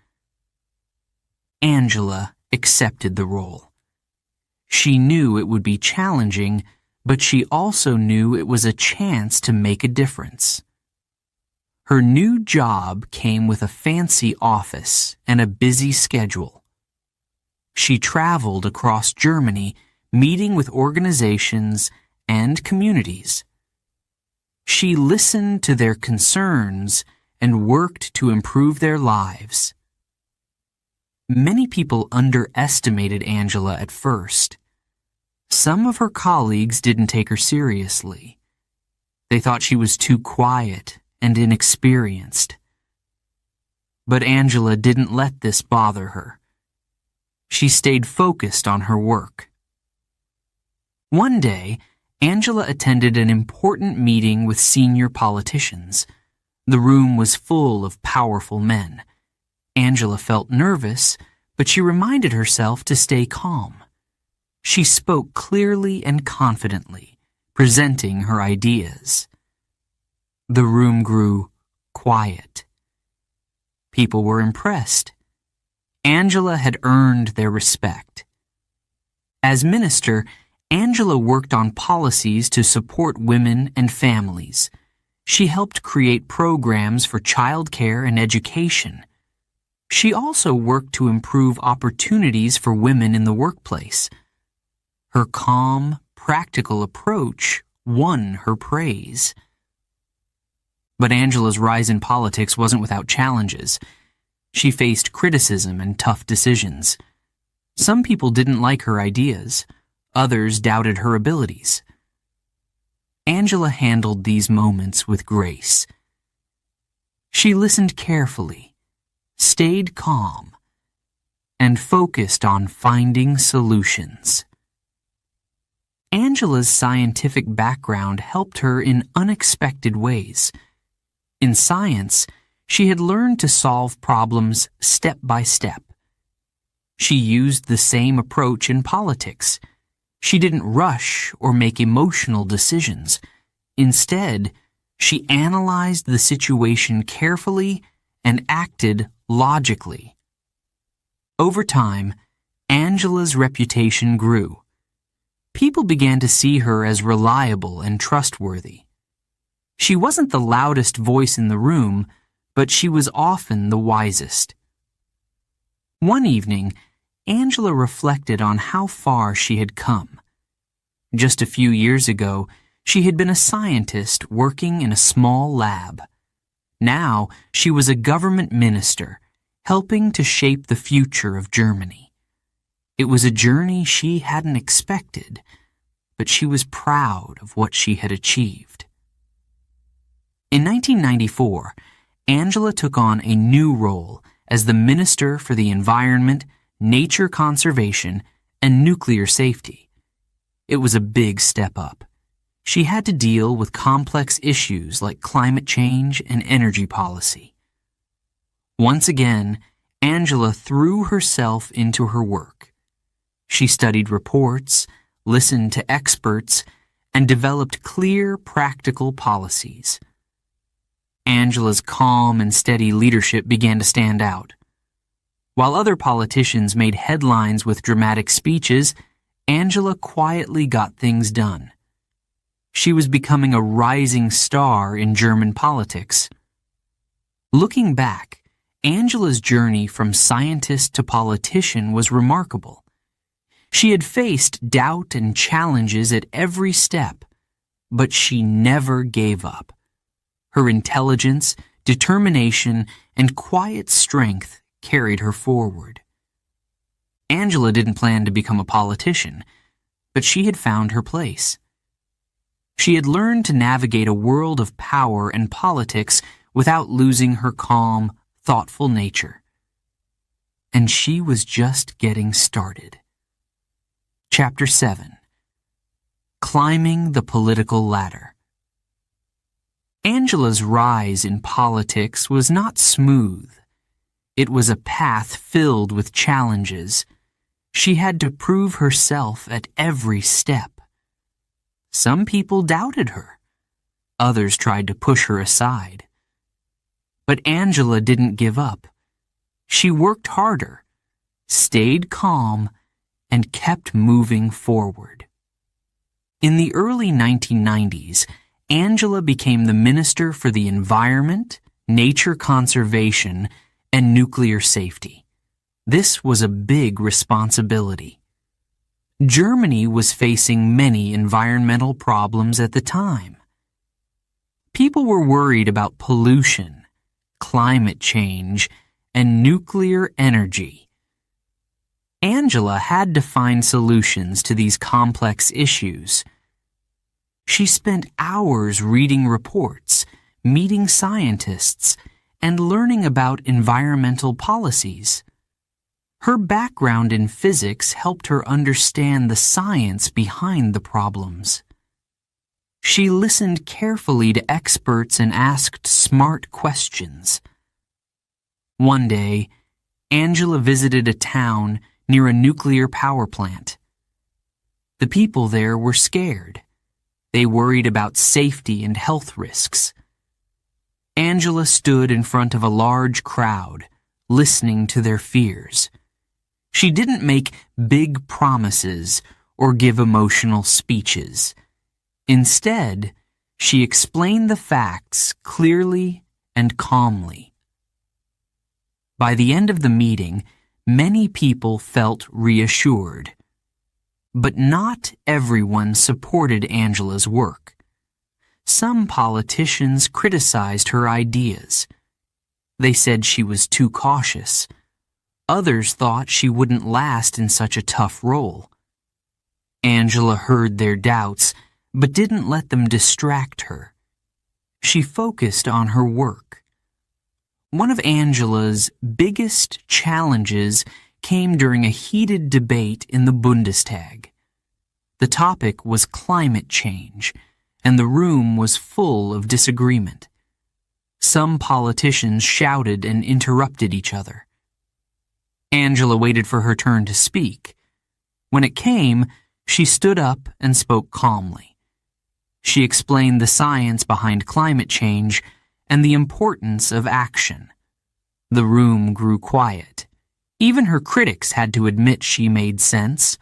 Angela accepted the role. She knew it would be challenging, but she also knew it was a chance to make a difference. Her new job came with a fancy office and a busy schedule. She traveled across Germany, meeting with organizations and communities. She listened to their concerns and worked to improve their lives. Many people underestimated Angela at first. Some of her colleagues didn't take her seriously. They thought she was too quiet and inexperienced. But Angela didn't let this bother her. She stayed focused on her work. One day, Angela attended an important meeting with senior politicians. The room was full of powerful men. Angela felt nervous, but she reminded herself to stay calm. She spoke clearly and confidently, presenting her ideas. The room grew quiet. People were impressed. Angela had earned their respect. As minister, Angela worked on policies to support women and families. She helped create programs for childcare and education. She also worked to improve opportunities for women in the workplace. Her calm, practical approach won her praise. But Angela's rise in politics wasn't without challenges. She faced criticism and tough decisions. Some people didn't like her ideas. Others doubted her abilities. Angela handled these moments with grace. She listened carefully, stayed calm, and focused on finding solutions. Angela's scientific background helped her in unexpected ways. In science, she had learned to solve problems step by step. She used the same approach in politics. She didn't rush or make emotional decisions. Instead, she analyzed the situation carefully and acted logically. Over time, Angela's reputation grew. People began to see her as reliable and trustworthy. She wasn't the loudest voice in the room, but she was often the wisest. One evening, Angela reflected on how far she had come. Just a few years ago, she had been a scientist working in a small lab. Now, she was a government minister, helping to shape the future of Germany. It was a journey she hadn't expected, but she was proud of what she had achieved. In 1994, Angela took on a new role as the Minister for the Environment, Nature Conservation, and Nuclear Safety. It was a big step up. She had to deal with complex issues like climate change and energy policy. Once again, Angela threw herself into her work. She studied reports, listened to experts, and developed clear, practical policies. Angela's calm and steady leadership began to stand out. While other politicians made headlines with dramatic speeches, Angela quietly got things done. She was becoming a rising star in German politics. Looking back, Angela's journey from scientist to politician was remarkable. She had faced doubt and challenges at every step, but she never gave up. Her intelligence, determination, and quiet strength carried her forward. Angela didn't plan to become a politician, but she had found her place. She had learned to navigate a world of power and politics without losing her calm, thoughtful nature. And she was just getting started. Chapter 7. Climbing the Political Ladder. Angela's rise in politics was not smooth. It was a path filled with challenges. She had to prove herself at every step. Some people doubted her. Others tried to push her aside. But Angela didn't give up. She worked harder, stayed calm, and kept moving forward. In the early 1990s, Angela became the Minister for the Environment, Nature Conservation, and Nuclear Safety. This was a big responsibility. Germany was facing many environmental problems at the time. People were worried about pollution, climate change, and nuclear energy. Angela had to find solutions to these complex issues. She spent hours reading reports, meeting scientists, and learning about environmental policies. Her background in physics helped her understand the science behind the problems. She listened carefully to experts and asked smart questions. One day, Angela visited a town near a nuclear power plant. The people there were scared. They worried about safety and health risks. Angela stood in front of a large crowd, listening to their fears. She didn't make big promises or give emotional speeches. Instead, she explained the facts clearly and calmly. By the end of the meeting, many people felt reassured. But not everyone supported Angela's work. Some politicians criticized her ideas. They said she was too cautious. Others thought she wouldn't last in such a tough role. Angela heard their doubts, but didn't let them distract her. She focused on her work. One of Angela's biggest challenges came during a heated debate in the Bundestag. The topic was climate change, and the room was full of disagreement. Some politicians shouted and interrupted each other. Angela waited for her turn to speak. When it came, she stood up and spoke calmly. She explained the science behind climate change and the importance of action. The room grew quiet. Even her critics had to admit she made sense.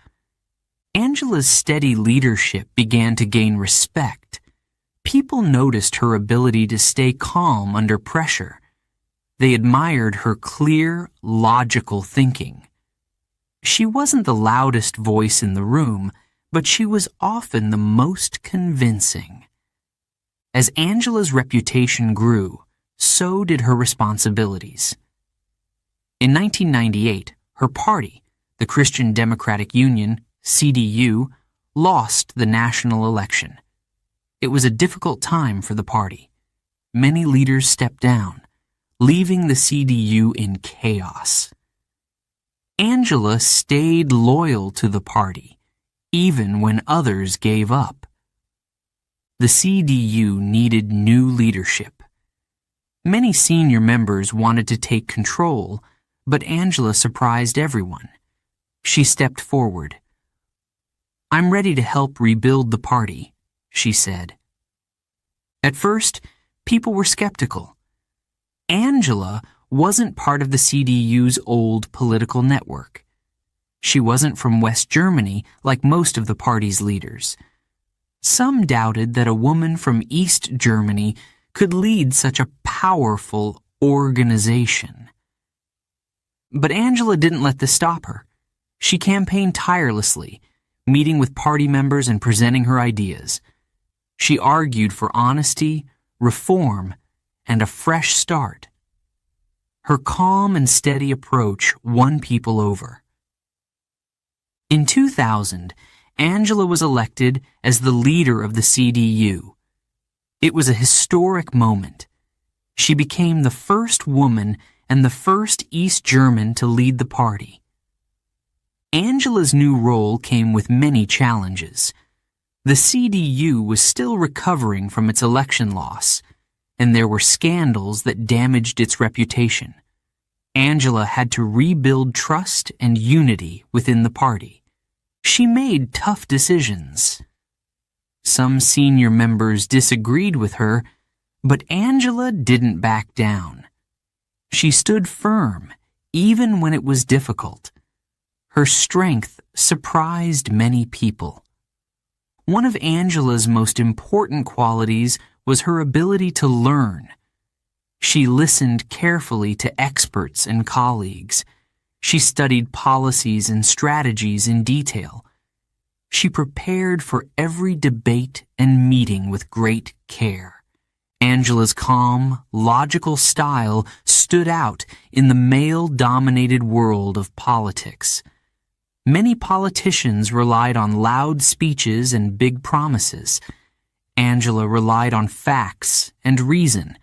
Angela's steady leadership began to gain respect. People noticed her ability to stay calm under pressure. They admired her clear, logical thinking. She wasn't the loudest voice in the room, but she was often the most convincing. As Angela's reputation grew, so did her responsibilities. In 1998, her party, the Christian Democratic Union, CDU, lost the national election. It was a difficult time for the party. Many leaders stepped down, leaving the CDU in chaos. Angela stayed loyal to the party, even when others gave up. The CDU needed new leadership. Many senior members wanted to take control, but Angela surprised everyone. She stepped forward. "I'm ready to help rebuild the party," she said. At first, people were skeptical. Angela wasn't part of the CDU's old political network. She wasn't from West Germany like most of the party's leaders. Some doubted that a woman from East Germany could lead such a powerful organization. But Angela didn't let this stop her. She campaigned tirelessly, meeting with party members and presenting her ideas. She argued for honesty, reform, and a fresh start. Her calm and steady approach won people over. In 2000, Angela was elected as the leader of the CDU. It was a historic moment. She became the first woman and the first East German to lead the party. Angela's new role came with many challenges. The CDU was still recovering from its election loss, and there were scandals that damaged its reputation. Angela had to rebuild trust and unity within the party. She made tough decisions. Some senior members disagreed with her, but Angela didn't back down. She stood firm, even when it was difficult. Her strength surprised many people. One of Angela's most important qualities was her ability to learn. She listened carefully to experts and colleagues. She studied policies and strategies in detail. She prepared for every debate and meeting with great care. Angela's calm, logical style stood out in the male-dominated world of politics. Many politicians relied on loud speeches and big promises. Angela relied on facts and reason.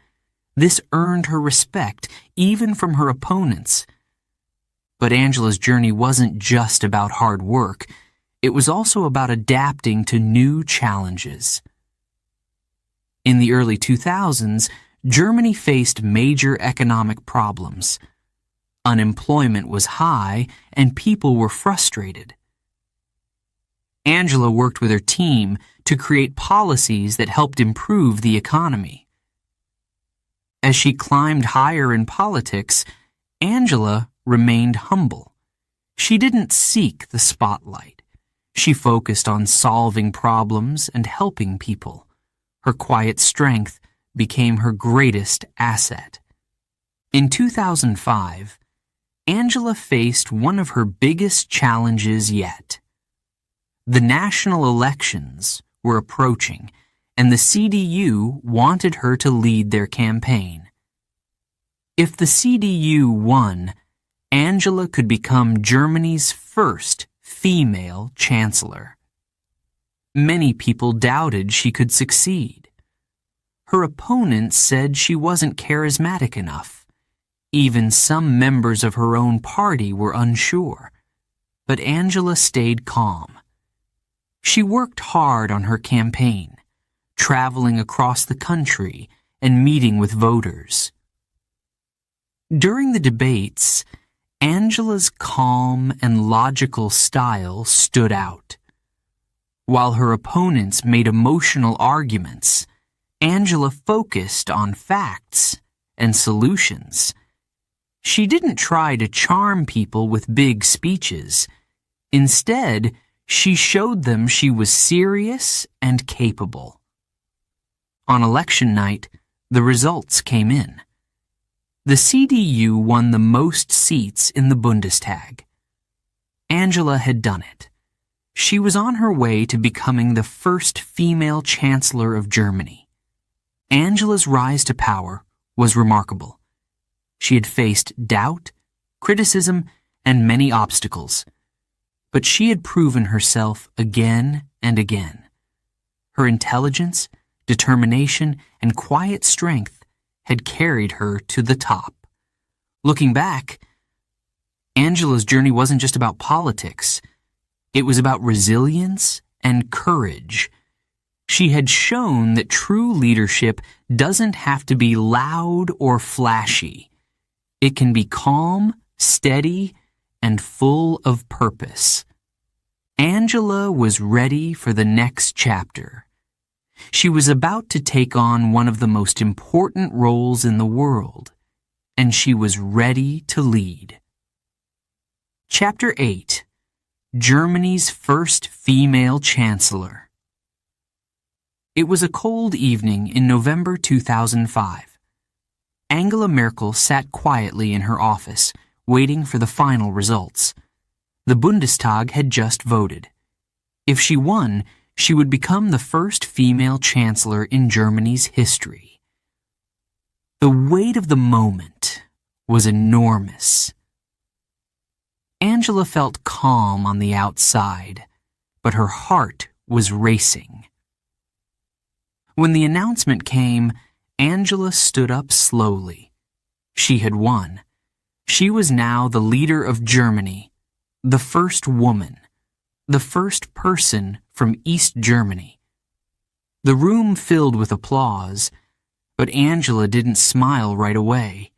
This earned her respect, even from her opponents. But Angela's journey wasn't just about hard work. It was also about adapting to new challenges. In the early 2000s, Germany faced major economic problems. Unemployment was high, and people were frustrated. Angela worked with her team to create policies that helped improve the economy. As she climbed higher in politics, Angela remained humble. She didn't seek the spotlight. She focused on solving problems and helping people. Her quiet strength became her greatest asset. In 2005, Angela faced one of her biggest challenges yet. The national elections were approaching, and the CDU wanted her to lead their campaign. If the CDU won, Angela could become Germany's first female chancellor. Many people doubted she could succeed. Her opponents said she wasn't charismatic enough. Even some members of her own party were unsure. But Angela stayed calm. She worked hard on her campaign, traveling across the country and meeting with voters. During the debates, Angela's calm and logical style stood out. While her opponents made emotional arguments, Angela focused on facts and solutions. She didn't try to charm people with big speeches. Instead, she showed them she was serious and capable. On election night, the results came in. The CDU won the most seats in the Bundestag. Angela had done it. She was on her way to becoming the first female chancellor of Germany. Angela's rise to power was remarkable. She had faced doubt, criticism, and many obstacles. But she had proven herself again and again. Her intelligence, determination, and quiet strength had carried her to the top. Looking back, Angela's journey wasn't just about politics. It was about resilience and courage. She had shown that true leadership doesn't have to be loud or flashy. It can be calm, steady, and full of purpose. Angela was ready for the next chapter. She was about to take on one of the most important roles in the world, and she was ready to lead. Chapter 8. Germany's First Female Chancellor. It was a cold evening in November 2005. Angela Merkel sat quietly in her office, waiting for the final results. The Bundestag had just voted. If she won, she would become the first female chancellor in Germany's history. The weight of the moment was enormous. Angela felt calm on the outside, but her heart was racing. When the announcement came, Angela stood up slowly. She had won. She was now the leader of Germany, the first woman, the first person from East Germany. The room filled with applause, but Angela didn't smile right away.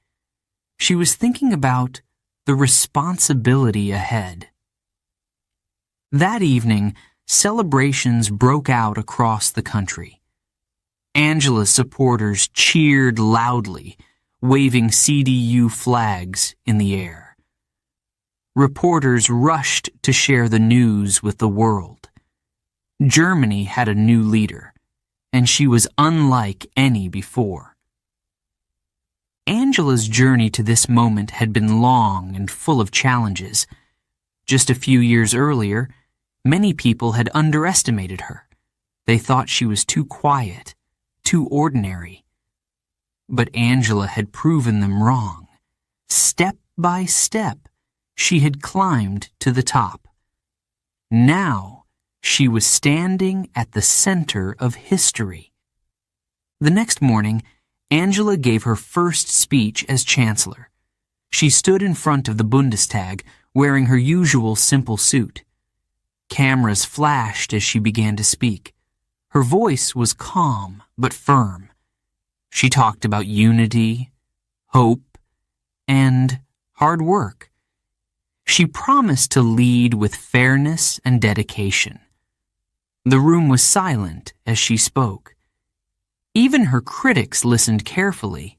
She was thinking about the responsibility ahead. That evening, celebrations broke out across the country. Angela's supporters cheered loudly, waving CDU flags in the air. Reporters rushed to share the news with the world. Germany had a new leader, and she was unlike any before. Angela's journey to this moment had been long and full of challenges. Just a few years earlier, many people had underestimated her. They thought she was too quiet, too ordinary. But Angela had proven them wrong. Step by step, she had climbed to the top. Now, she was standing at the center of history. The next morning, Angela gave her first speech as chancellor. She stood in front of the Bundestag, wearing her usual simple suit. Cameras flashed as she began to speak. Her voice was calm but firm. She talked about unity, hope, and hard work. She promised to lead with fairness and dedication. The room was silent as she spoke. Even her critics listened carefully.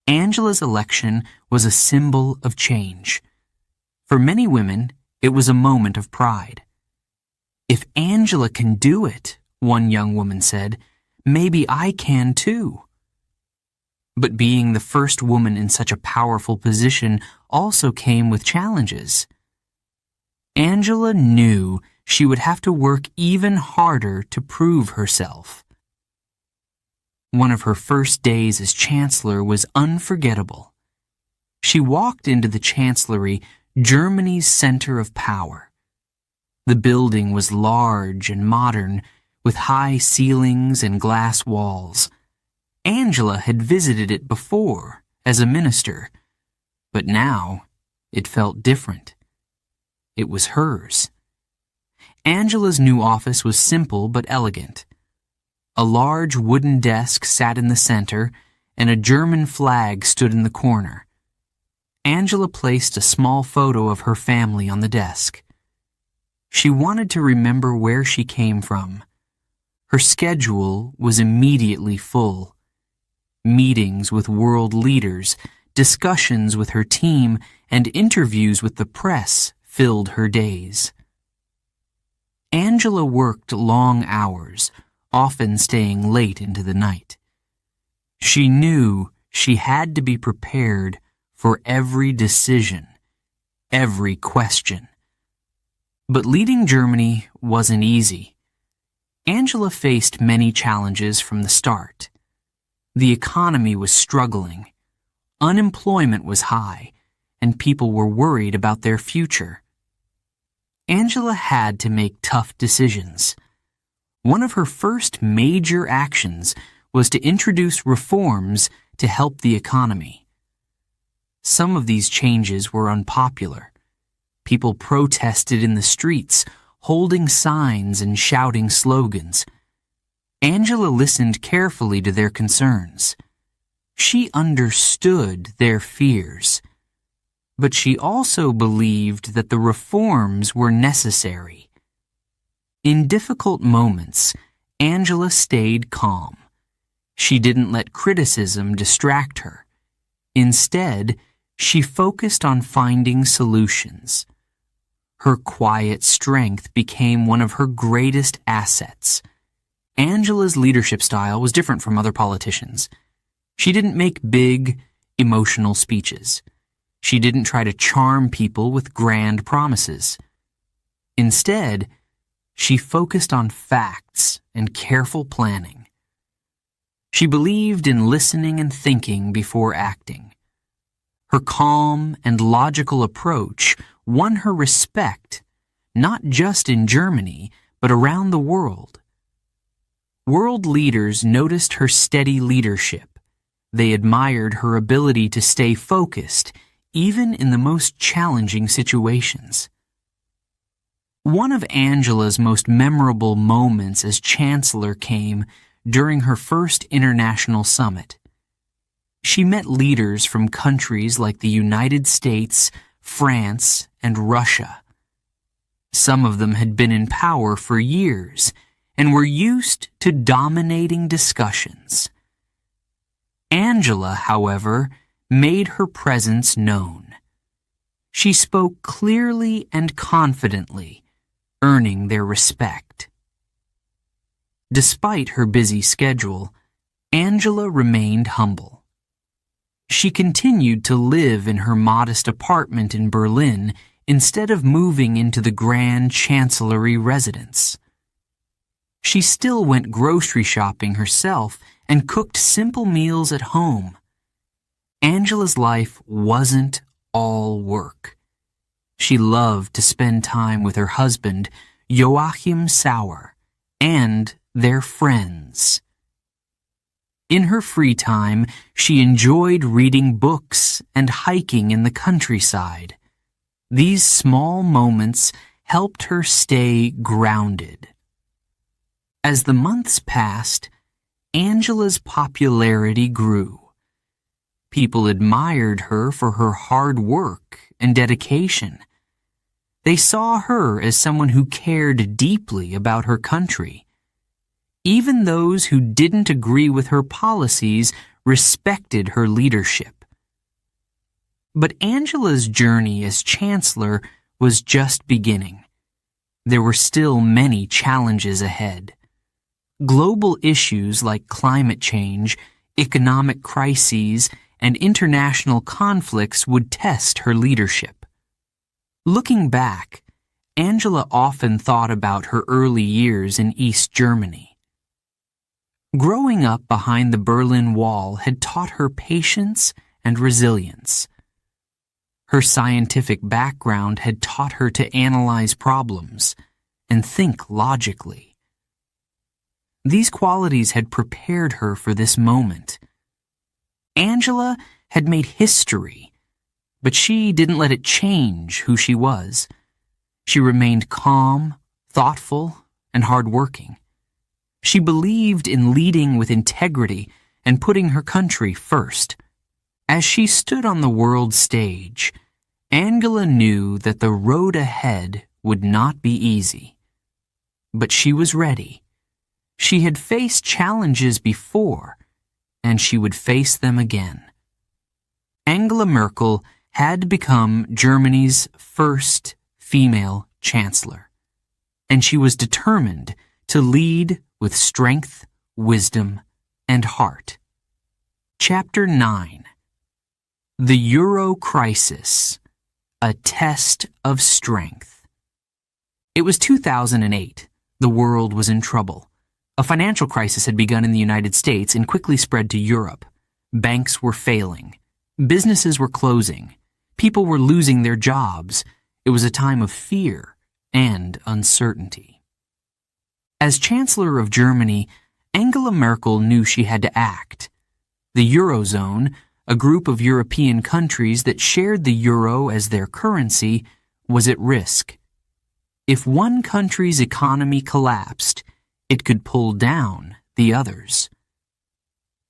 Angela's election was a symbol of change. For many women, it was a moment of pride. "If Angela can do it," one young woman said, "maybe I can too." But being the first woman in such a powerful position also came with challenges. Angela knew she would have to work even harder to prove herself. One of her first days as chancellor was unforgettable. She walked into the chancellery, Germany's center of power. The building was large and modern, with high ceilings and glass walls. Angela had visited it before as a minister, but now it felt different. It was hers. Angela's new office was simple but elegant. A large wooden desk sat in the center, and a German flag stood in the corner. Angela placed a small photo of her family on the desk. She wanted to remember where she came from. Her schedule was immediately full. Meetings with world leaders, discussions with her team, and interviews with the press filled her days. Angela worked long hours, often staying late into the night. She knew she had to be prepared for every decision, every question. But leading Germany wasn't easy. Angela faced many challenges from the start. The economy was struggling, unemployment was high, and people were worried about their future. Angela had to make tough decisions. One of her first major actions was to introduce reforms to help the economy. Some of these changes were unpopular. People protested in the streets, holding signs and shouting slogans. Angela listened carefully to their concerns. She understood their fears. But she also believed that the reforms were necessary. In difficult moments, Angela stayed calm. She didn't let criticism distract her. Instead, she focused on finding solutions. Her quiet strength became one of her greatest assets. Angela's leadership style was different from other politicians. She didn't make big, emotional speeches. She didn't try to charm people with grand promises. Instead, she focused on facts and careful planning. She believed in listening and thinking before acting. Her calm and logical approach won her respect, not just in Germany, but around the world. World leaders noticed her steady leadership. They admired her ability to stay focused, even in the most challenging situations. One of Angela's most memorable moments as Chancellor came during her first international summit. She met leaders from countries like the United States, France, and Russia. Some of them had been in power for years and were used to dominating discussions. Angela, however, made her presence known. She spoke clearly and confidently, earning their respect. Despite her busy schedule, Angela remained humble. She continued to live in her modest apartment in Berlin instead of moving into the grand chancellery residence. She still went grocery shopping herself and cooked simple meals at home. Angela's life wasn't all work. She loved to spend time with her husband, Joachim Sauer, and their friends. In her free time, she enjoyed reading books and hiking in the countryside. These small moments helped her stay grounded. As the months passed, Angela's popularity grew. People admired her for her hard work and dedication. They saw her as someone who cared deeply about her country. Even those who didn't agree with her policies respected her leadership. But Angela's journey as Chancellor was just beginning. There were still many challenges ahead. Global issues like climate change, economic crises, and international conflicts would test her leadership. Looking back, Angela often thought about her early years in East Germany. Growing up behind the Berlin Wall had taught her patience and resilience. Her scientific background had taught her to analyze problems and think logically. These qualities had prepared her for this moment. Angela had made history, but she didn't let it change who she was. She remained calm, thoughtful, and hardworking. She believed in leading with integrity and putting her country first. As she stood on the world stage, Angela knew that the road ahead would not be easy. But she was ready. She had faced challenges before, and she would face them again. Angela Merkel had become Germany's first female chancellor, and she was determined to lead with strength, wisdom, and heart. Chapter 9. The Euro Crisis, a Test of Strength. It was 2008. The world was in trouble. A financial crisis had begun in the United States and quickly spread to Europe. Banks were failing. Businesses were closing. People were losing their jobs. It was a time of fear and uncertainty. As Chancellor of Germany, Angela Merkel knew she had to act. The Eurozone, a group of European countries that shared the euro as their currency, was at risk. If one country's economy collapsed, it could pull down the others.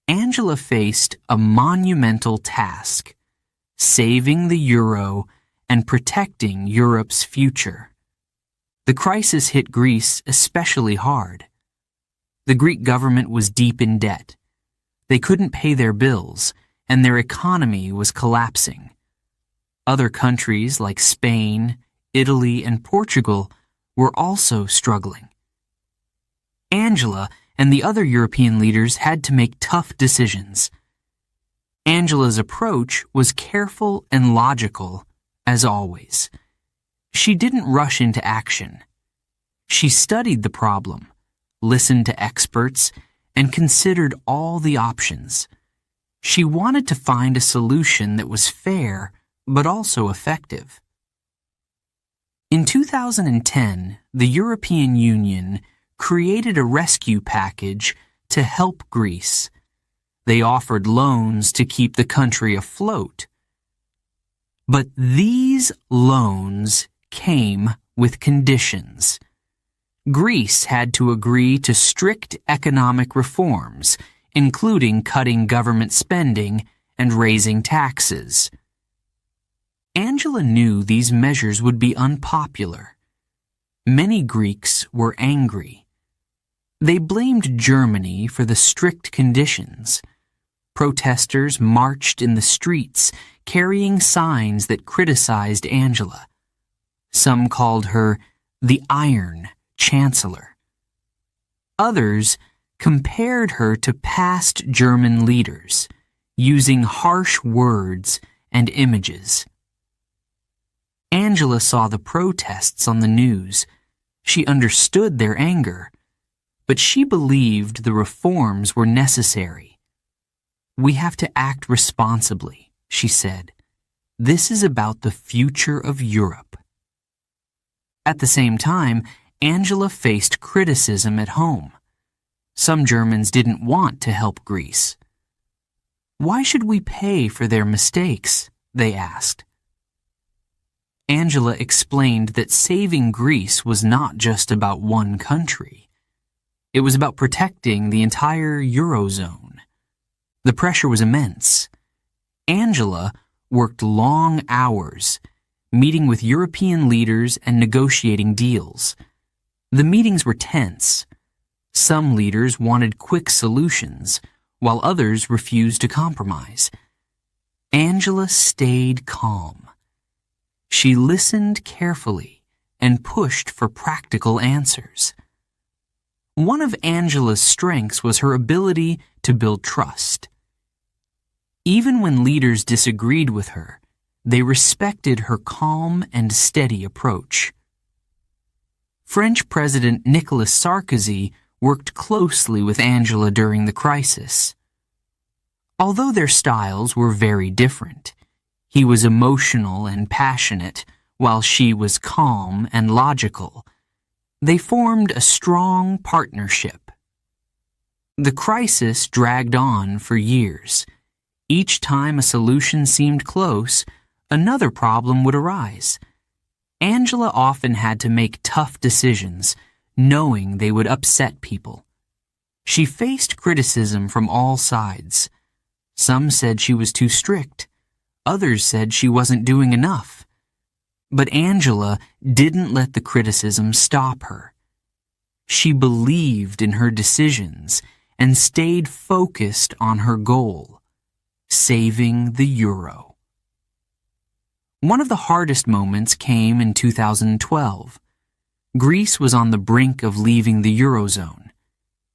Angela faced a monumental task: saving the euro and protecting Europe's future. The crisis hit Greece especially hard. The Greek government was deep in debt. They couldn't pay their bills, and their economy was collapsing. Other countries like Spain, Italy, and Portugal were also struggling. Angela and the other European leaders had to make tough decisions. Angela's approach was careful and logical, as always. She didn't rush into action. She studied the problem, listened to experts, and considered all the options. She wanted to find a solution that was fair but also effective. In 2010, the European Union created a rescue package to help Greece. They offered loans to keep the country afloat. But these loans came with conditions. Greece had to agree to strict economic reforms, including cutting government spending and raising taxes. Angela knew these measures would be unpopular. Many Greeks were angry. They blamed Germany for the strict conditions. Protesters marched in the streets, carrying signs that criticized Angela. Some called her the Iron Chancellor. Others compared her to past German leaders, using harsh words and images. Angela saw the protests on the news. She understood their anger, but she believed the reforms were necessary. "We have to act responsibly," she said. "This is about the future of Europe." At the same time, Angela faced criticism at home. Some Germans didn't want to help Greece. "Why should we pay for their mistakes?" they asked. Angela explained that saving Greece was not just about one country. It was about protecting the entire Eurozone. The pressure was immense. Angela worked long hours, meeting with European leaders and negotiating deals. The meetings were tense. Some leaders wanted quick solutions, while others refused to compromise. Angela stayed calm. She listened carefully and pushed for practical answers. One of Angela's strengths was her ability to build trust. Even when leaders disagreed with her, they respected her calm and steady approach. French President Nicolas Sarkozy worked closely with Angela during the crisis. Although their styles were very different, he was emotional and passionate, while she was calm and logical. They formed a strong partnership. The crisis dragged on for years. Each time a solution seemed close, another problem would arise. Angela often had to make tough decisions, knowing they would upset people. She faced criticism from all sides. Some said she was too strict. Others said she wasn't doing enough. But Angela didn't let the criticism stop her. She believed in her decisions and stayed focused on her goal: saving the euro. One of the hardest moments came in 2012. Greece was on the brink of leaving the Eurozone.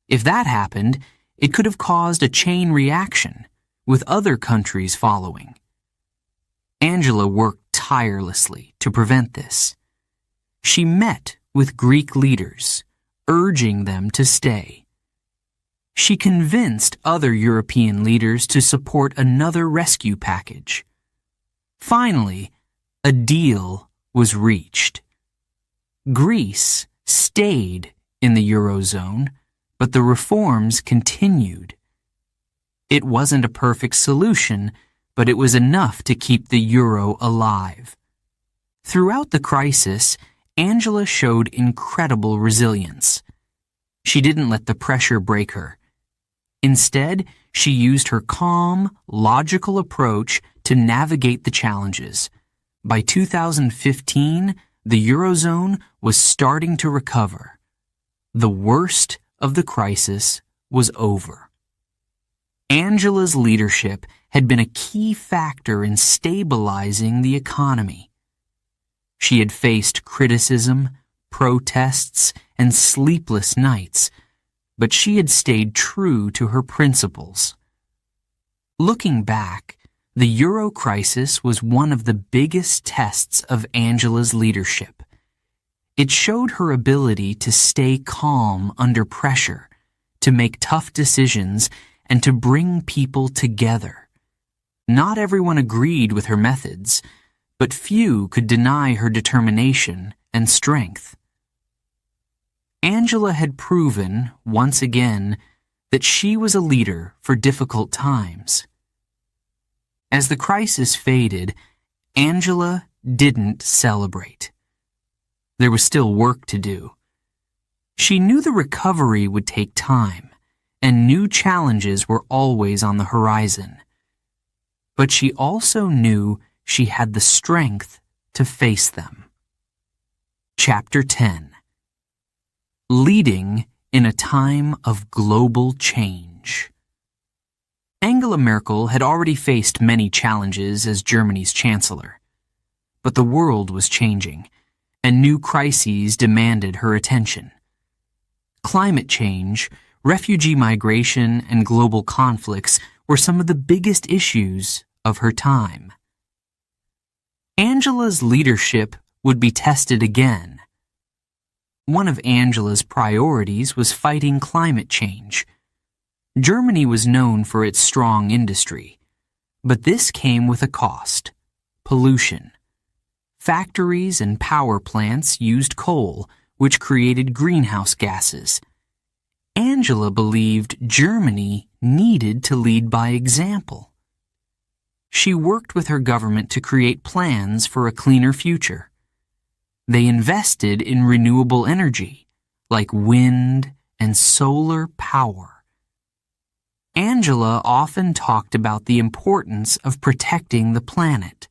If that happened, it could have caused a chain reaction, with other countries following. Angela worked tirelessly to prevent this. She met with Greek leaders, urging them to stay. She convinced other European leaders to support another rescue package. Finally, a deal was reached. Greece stayed in the Eurozone, but the reforms continued. It wasn't a perfect solution, but it was enough to keep the euro alive. Throughout the crisis, Angela showed incredible resilience. She didn't let the pressure break her. Instead, she used her calm, logical approach to navigate the challenges. By 2015, the Eurozone was starting to recover. The worst of the crisis was over. Angela's leadership had been a key factor in stabilizing the economy. She had faced criticism, protests, and sleepless nights, but she had stayed true to her principles. Looking back, the Euro crisis was one of the biggest tests of Angela's leadership. It showed her ability to stay calm under pressure, to make tough decisions, and to bring people together. Not everyone agreed with her methods, but few could deny her determination and strength. Angela had proven, once again, that she was a leader for difficult times. As the crisis faded, Angela didn't celebrate. There was still work to do. She knew the recovery would take time, and new challenges were always on the horizon. But she also knew she had the strength to face them. Chapter 10. Leading in a Time of Global Change. Angela Merkel had already faced many challenges as Germany's chancellor. But the world was changing, and new crises demanded her attention. Climate change, refugee migration, and global conflicts were some of the biggest issues of her time. Angela's leadership would be tested again. One of Angela's priorities was fighting climate change. Germany was known for its strong industry, but this came with a cost: pollution. Factories and power plants used coal, which created greenhouse gases. Angela believed Germany needed to lead by example. She worked with her government to create plans for a cleaner future. They invested in renewable energy, like wind and solar power. Angela often talked about the importance of protecting the planet.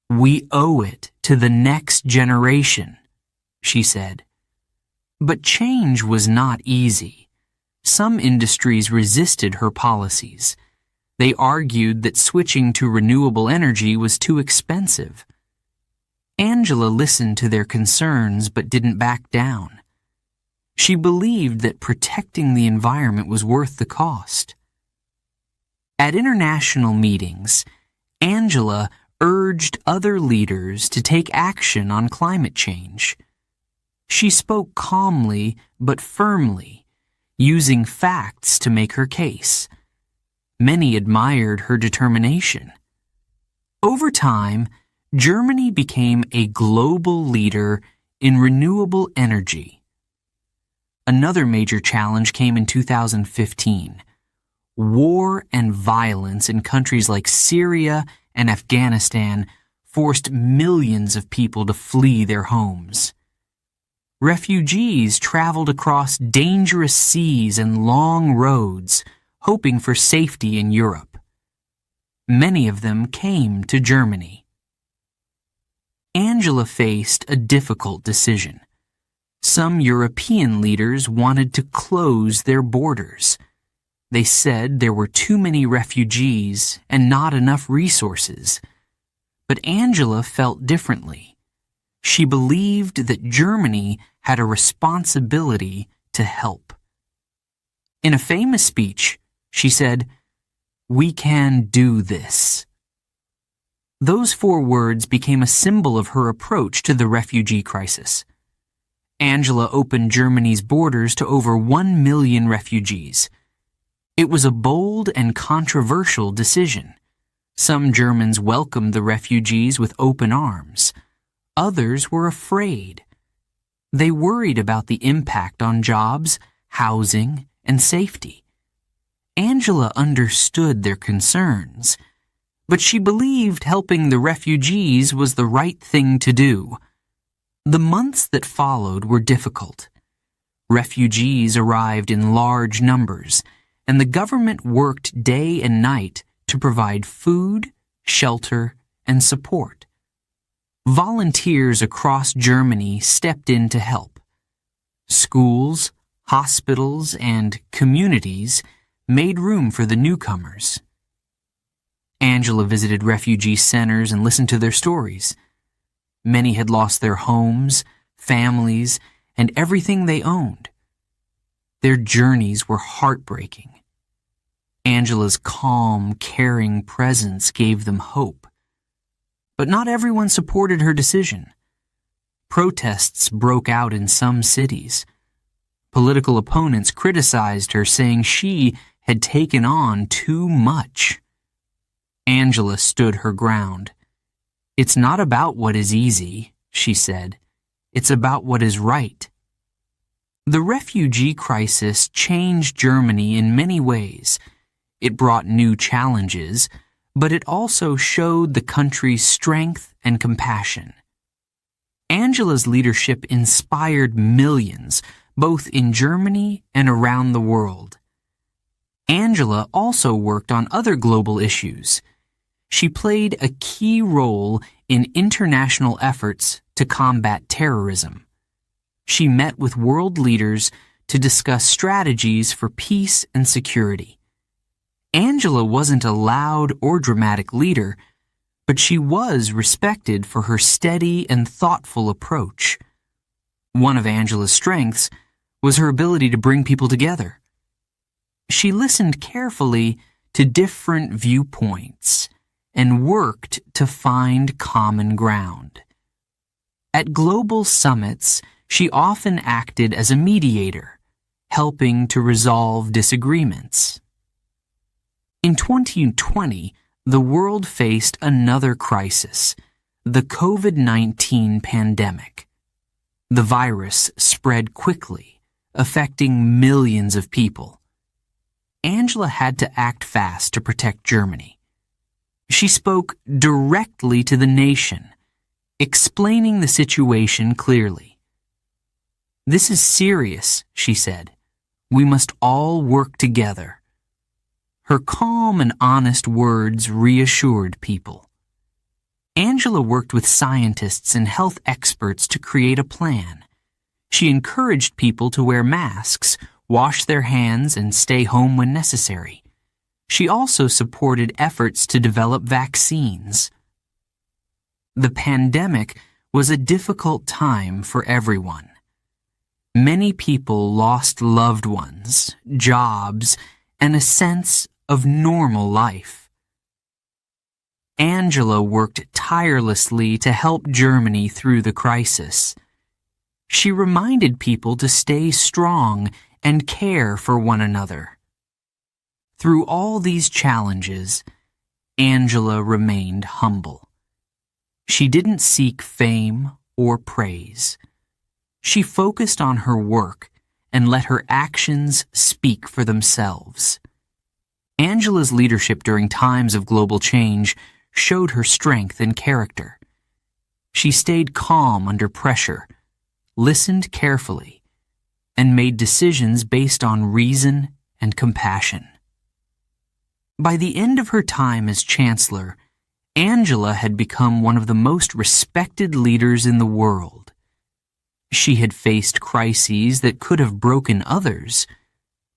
"We owe it to the next generation," she said. But change was not easy. Some industries resisted her policies. They argued that switching to renewable energy was too expensive. Angela listened to their concerns but didn't back down. She believed that protecting the environment was worth the cost. At international meetings, Angela urged other leaders to take action on climate change. She spoke calmly but firmly, using facts to make her case. Many admired her determination. Over time, Germany became a global leader in renewable energy. Another major challenge came in 2015. War and violence in countries like Syria and Afghanistan forced millions of people to flee their homes. Refugees traveled across dangerous seas and long roads, hoping for safety in Europe. Many of them came to Germany. Angela faced a difficult decision. Some European leaders wanted to close their borders. They said there were too many refugees and not enough resources. But Angela felt differently. She believed that Germany had a responsibility to help. In a famous speech, she said, "We can do this." Those 4 words became a symbol of her approach to the refugee crisis. Angela opened Germany's borders to over 1 million refugees. It was a bold and controversial decision. Some Germans welcomed the refugees with open arms. Others were afraid. They worried about the impact on jobs, housing, and safety. Angela understood their concerns, but she believed helping the refugees was the right thing to do. The months that followed were difficult. Refugees arrived in large numbers, and the government worked day and night to provide food, shelter, and support. Volunteers across Germany stepped in to help. Schools, hospitals, and communities made room for the newcomers. Angela visited refugee centers and listened to their stories. Many had lost their homes, families, and everything they owned. Their journeys were heartbreaking. Angela's calm, caring presence gave them hope. But not everyone supported her decision. Protests broke out in some cities. Political opponents criticized her, saying she had taken on too much. Angela stood her ground. "It's not about what is easy," she said. "It's about what is right." The refugee crisis changed Germany in many ways. It brought new challenges, but it also showed the country's strength and compassion. Angela's leadership inspired millions, both in Germany and around the world. Angela also worked on other global issues. She played a key role in international efforts to combat terrorism. She met with world leaders to discuss strategies for peace and security. Angela wasn't a loud or dramatic leader, but she was respected for her steady and thoughtful approach. One of Angela's strengths was her ability to bring people together. She listened carefully to different viewpoints and worked to find common ground. At global summits, she often acted as a mediator, helping to resolve disagreements. In 2020, the world faced another crisis, the COVID-19 pandemic. The virus spread quickly, affecting millions of people. Angela had to act fast to protect Germany. She spoke directly to the nation, explaining the situation clearly. "This is serious," she said. "We must all work together." Her calm and honest words reassured people. Angela worked with scientists and health experts to create a plan. She encouraged people to wear masks, wash their hands, and stay home when necessary. She also supported efforts to develop vaccines. The pandemic was a difficult time for everyone. Many people lost loved ones, jobs, and a sense of normal life. Angela worked tirelessly to help Germany through the crisis. She reminded people to stay strong and care for one another. Through all these challenges, Angela remained humble. She didn't seek fame or praise. She focused on her work and let her actions speak for themselves. Angela's leadership during times of global change showed her strength and character. She stayed calm under pressure, listened carefully, and made decisions based on reason and compassion. By the end of her time as chancellor, Angela had become one of the most respected leaders in the world. She had faced crises that could have broken others,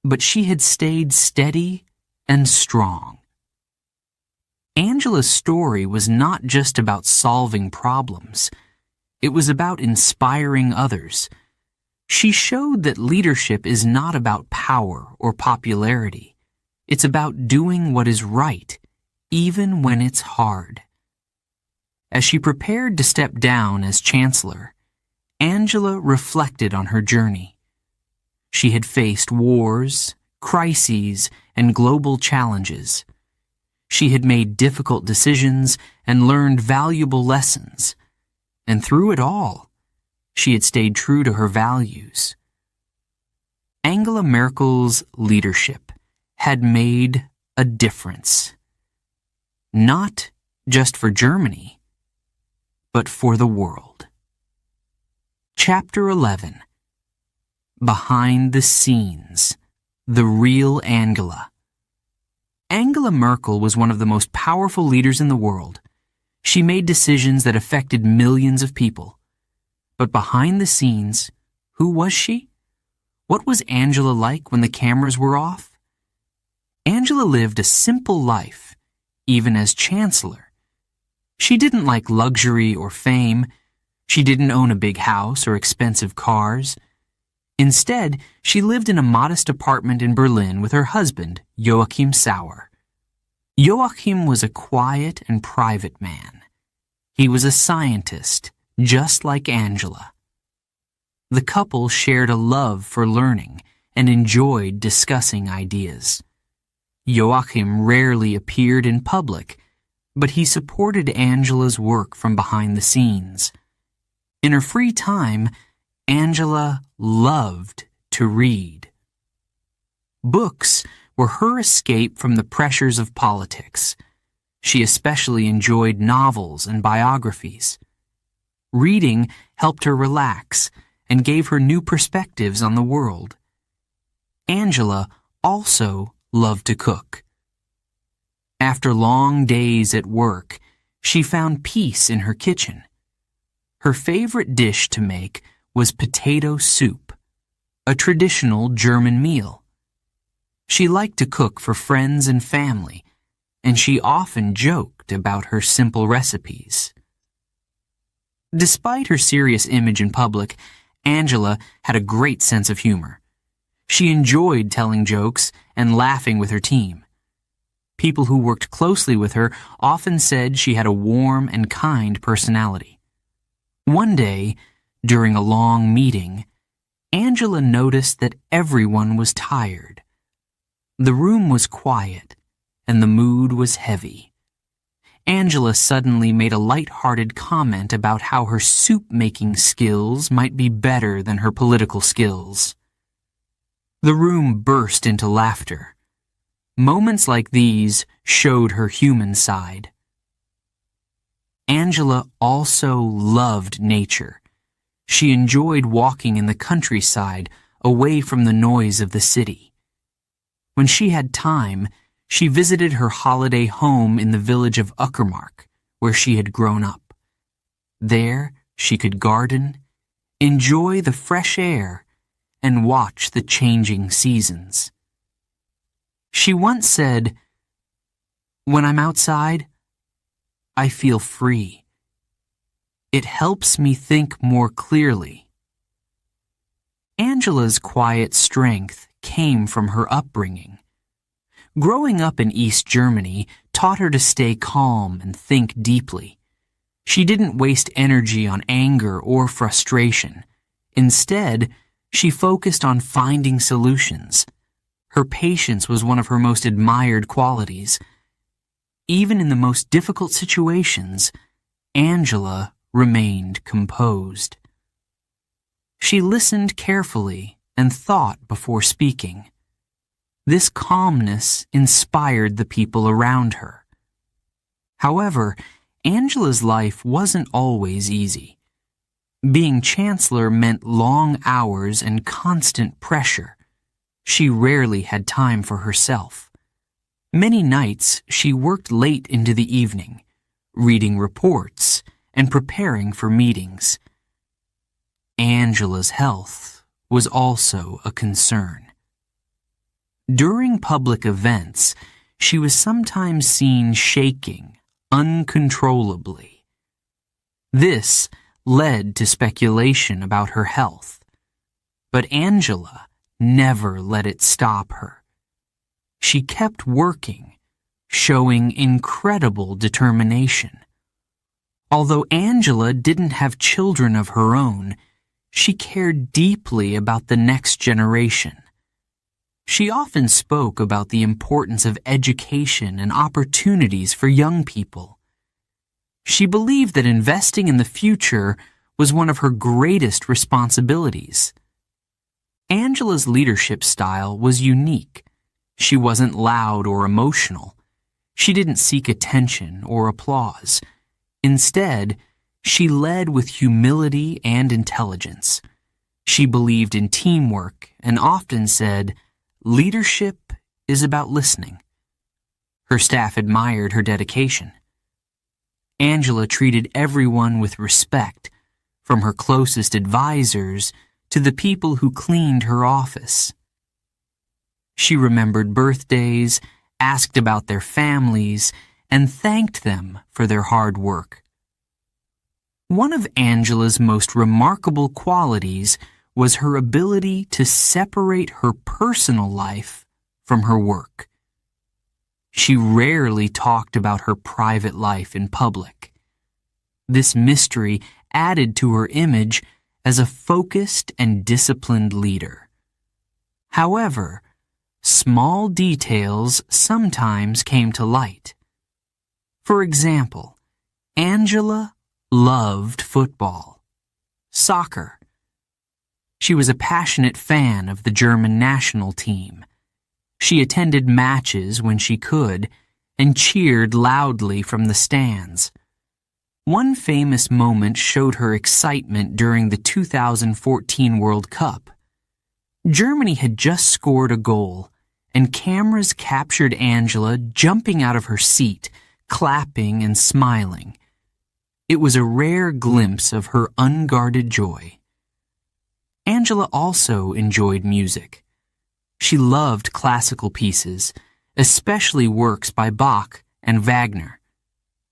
but she had stayed steady and strong. Angela's story was not just about solving problems. It was about inspiring others. She showed that leadership is not about power or popularity. It's about doing what is right, even when it's hard. As she prepared to step down as chancellor, Angela reflected on her journey. She had faced wars, crises, and global challenges. She had made difficult decisions and learned valuable lessons. And through it all, she had stayed true to her values. Angela Merkel's leadership had made a difference. Not just for Germany, but for the world. Chapter 11. Behind the Scenes. The Real Angela. Angela Merkel was one of the most powerful leaders in the world. She made decisions that affected millions of people. But behind the scenes, who was she? What was Angela like when the cameras were off? Angela lived a simple life, even as chancellor. She didn't like luxury or fame. She didn't own a big house or expensive cars. Instead, she lived in a modest apartment in Berlin with her husband, Joachim Sauer. Joachim was a quiet and private man. He was a scientist, just like Angela. The couple shared a love for learning and enjoyed discussing ideas. Joachim rarely appeared in public, but he supported Angela's work from behind the scenes. In her free time, Angela loved to read. Books were her escape from the pressures of politics. She especially enjoyed novels and biographies. Reading helped her relax and gave her new perspectives on the world. Angela also loved to cook. After long days at work, she found peace in her kitchen. Her favorite dish to make was potato soup, a traditional German meal. She liked to cook for friends and family, and she often joked about her simple recipes. Despite her serious image in public, Angela had a great sense of humor. She enjoyed telling jokes and laughing with her team. People who worked closely with her often said she had a warm and kind personality. One day, during a long meeting, Angela noticed that everyone was tired. The room was quiet, and the mood was heavy. Angela suddenly made a light-hearted comment about how her soup-making skills might be better than her political skills. The room burst into laughter. Moments like these showed her human side. Angela also loved nature. She enjoyed walking in the countryside away from the noise of the city. When she had time, she visited her holiday home in the village of Uckermark, where she had grown up. There, she could garden, enjoy the fresh air, and watch the changing seasons. She once said, "When I'm outside, I feel free. It helps me think more clearly." Angela's quiet strength came from her upbringing. Growing up in East Germany taught her to stay calm and think deeply. She didn't waste energy on anger or frustration. Instead, she focused on finding solutions. Her patience was one of her most admired qualities. Even in the most difficult situations, Angela remained composed. She listened carefully and thought before speaking. This calmness inspired the people around her. However, Angela's life wasn't always easy. Being chancellor meant long hours and constant pressure. She rarely had time for herself. Many nights she worked late into the evening, reading reports and preparing for meetings. Angela's health was also a concern. During public events, she was sometimes seen shaking uncontrollably. This led to speculation about her health, but Angela never let it stop her. She kept working, showing incredible determination. Although Angela didn't have children of her own, she cared deeply about the next generation. She often spoke about the importance of education and opportunities for young people. She believed that investing in the future was one of her greatest responsibilities. Angela's leadership style was unique. She wasn't loud or emotional. She didn't seek attention or applause. Instead, she led with humility and intelligence. She believed in teamwork and often said, "Leadership is about listening." Her staff admired her dedication. Angela treated everyone with respect, from her closest advisors to the people who cleaned her office. She remembered birthdays, asked about their families, and thanked them for their hard work. One of Angela's most remarkable qualities was her ability to separate her personal life from her work. She rarely talked about her private life in public. This mystery added to her image as a focused and disciplined leader. However, small details sometimes came to light. For example, Angela loved football, soccer. She was a passionate fan of the German national team. She attended matches when she could and cheered loudly from the stands. One famous moment showed her excitement during the 2014 World Cup. Germany had just scored a goal, and cameras captured Angela jumping out of her seat, clapping and smiling. It was a rare glimpse of her unguarded joy. Angela also enjoyed music. She loved classical pieces, especially works by Bach and Wagner.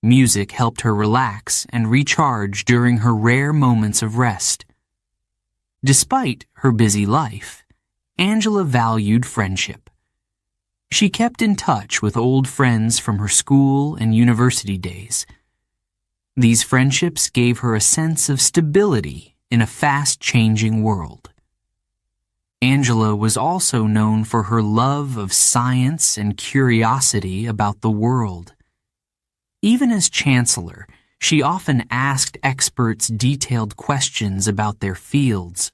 Music helped her relax and recharge during her rare moments of rest. Despite her busy life, Angela valued friendship. She kept in touch with old friends from her school and university days. These friendships gave her a sense of stability in a fast-changing world. Angela was also known for her love of science and curiosity about the world. Even as chancellor, she often asked experts detailed questions about their fields.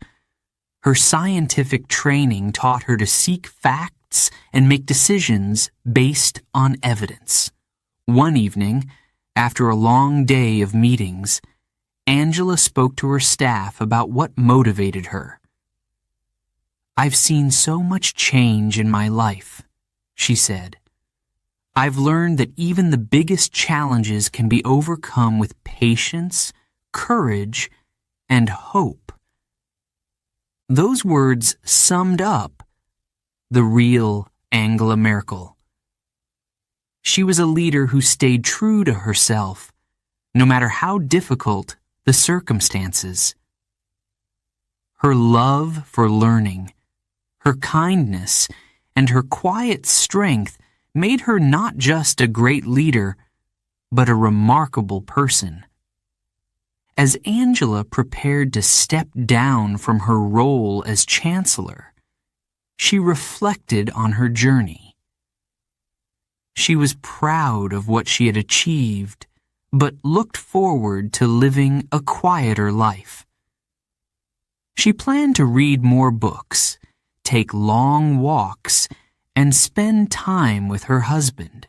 Her scientific training taught her to seek facts and make decisions based on evidence. One evening, after a long day of meetings, Angela spoke to her staff about what motivated her. "I've seen so much change in my life," she said. "I've learned that even the biggest challenges can be overcome with patience, courage, and hope." Those words summed up the real Angela Merkel. She was a leader who stayed true to herself, no matter how difficult the circumstances. Her love for learning, her kindness, and her quiet strength made her not just a great leader, but a remarkable person. As Angela prepared to step down from her role as chancellor, she reflected on her journey. She was proud of what she had achieved, but looked forward to living a quieter life. She planned to read more books, take long walks, and spend time with her husband.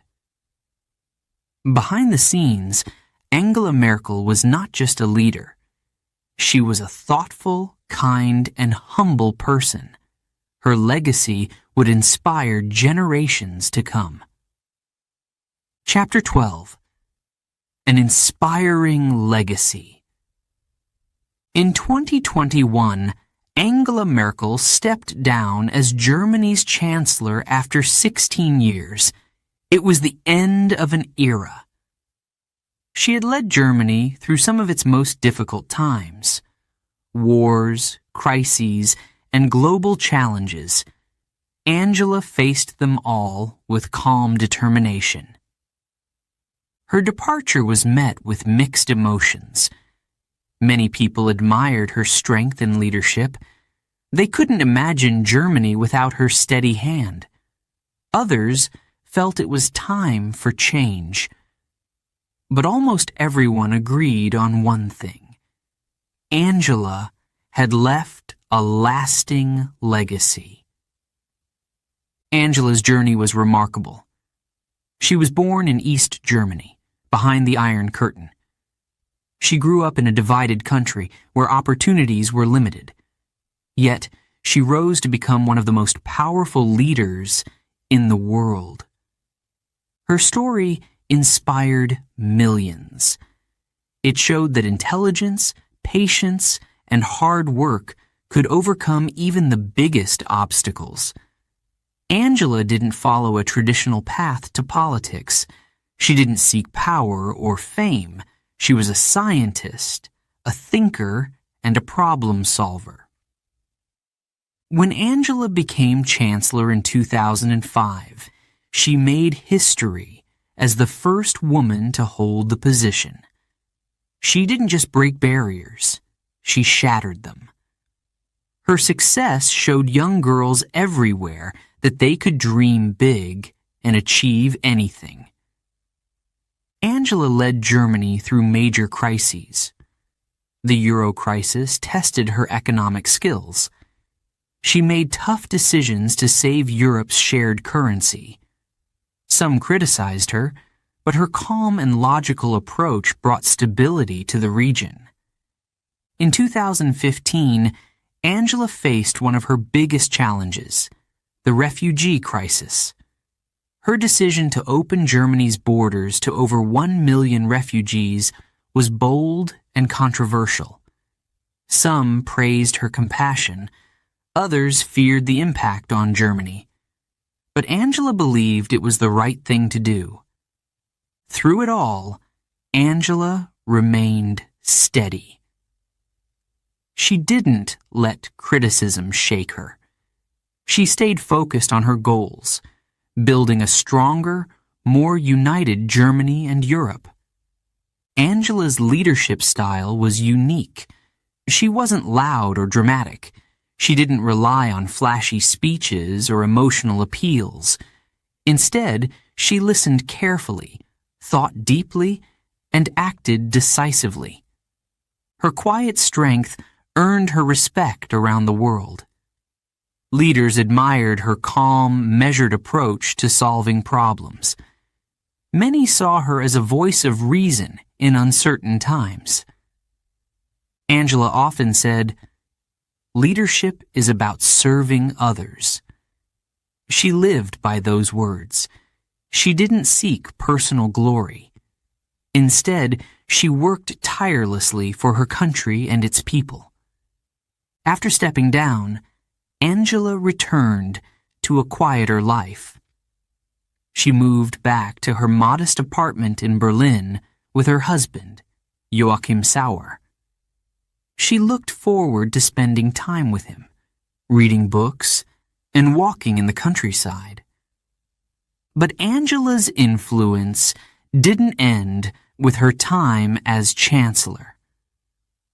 Behind the scenes, Angela Merkel was not just a leader. She was a thoughtful, kind, and humble person. Her legacy would inspire generations to come. Chapter 12. An Inspiring Legacy. In 2021, Angela Merkel stepped down as Germany's chancellor after 16 years. It was the end of an era. She had led Germany through some of its most difficult times: wars, crises, and global challenges. Angela faced them all with calm determination. Her departure was met with mixed emotions. Many people admired her strength and leadership. They couldn't imagine Germany without her steady hand. Others felt it was time for change. But almost everyone agreed on one thing. Angela had left a lasting legacy. Angela's journey was remarkable. She was born in East Germany, behind the Iron Curtain. She grew up in a divided country where opportunities were limited. Yet, she rose to become one of the most powerful leaders in the world. Her story inspired millions. It showed that intelligence, patience, and hard work could overcome even the biggest obstacles. Angela didn't follow a traditional path to politics. She didn't seek power or fame. She was a scientist, a thinker, and a problem solver. When Angela became chancellor in 2005, she made history as the first woman to hold the position. She didn't just break barriers, she shattered them. Her success showed young girls everywhere that they could dream big and achieve anything. Angela led Germany through major crises. The Euro crisis tested her economic skills. She made tough decisions to save Europe's shared currency. Some criticized her, but her calm and logical approach brought stability to the region. In 2015, Angela faced one of her biggest challenges, the refugee crisis. Her decision to open Germany's borders to over 1 million refugees was bold and controversial. Some praised her compassion, others feared the impact on Germany. But Angela believed it was the right thing to do. Through it all, Angela remained steady. She didn't let criticism shake her. She stayed focused on her goals, building a stronger, more united Germany and Europe. Angela's leadership style was unique. She wasn't loud or dramatic. She didn't rely on flashy speeches or emotional appeals. Instead, she listened carefully, thought deeply, and acted decisively. Her quiet strength earned her respect around the world. Leaders admired her calm, measured approach to solving problems. Many saw her as a voice of reason in uncertain times. Angela often said, "Leadership is about serving others." She lived by those words. She didn't seek personal glory. Instead, she worked tirelessly for her country and its people. After stepping down, Angela returned to a quieter life. She moved back to her modest apartment in Berlin with her husband, Joachim Sauer. She looked forward to spending time with him, reading books, and walking in the countryside. But Angela's influence didn't end with her time as chancellor.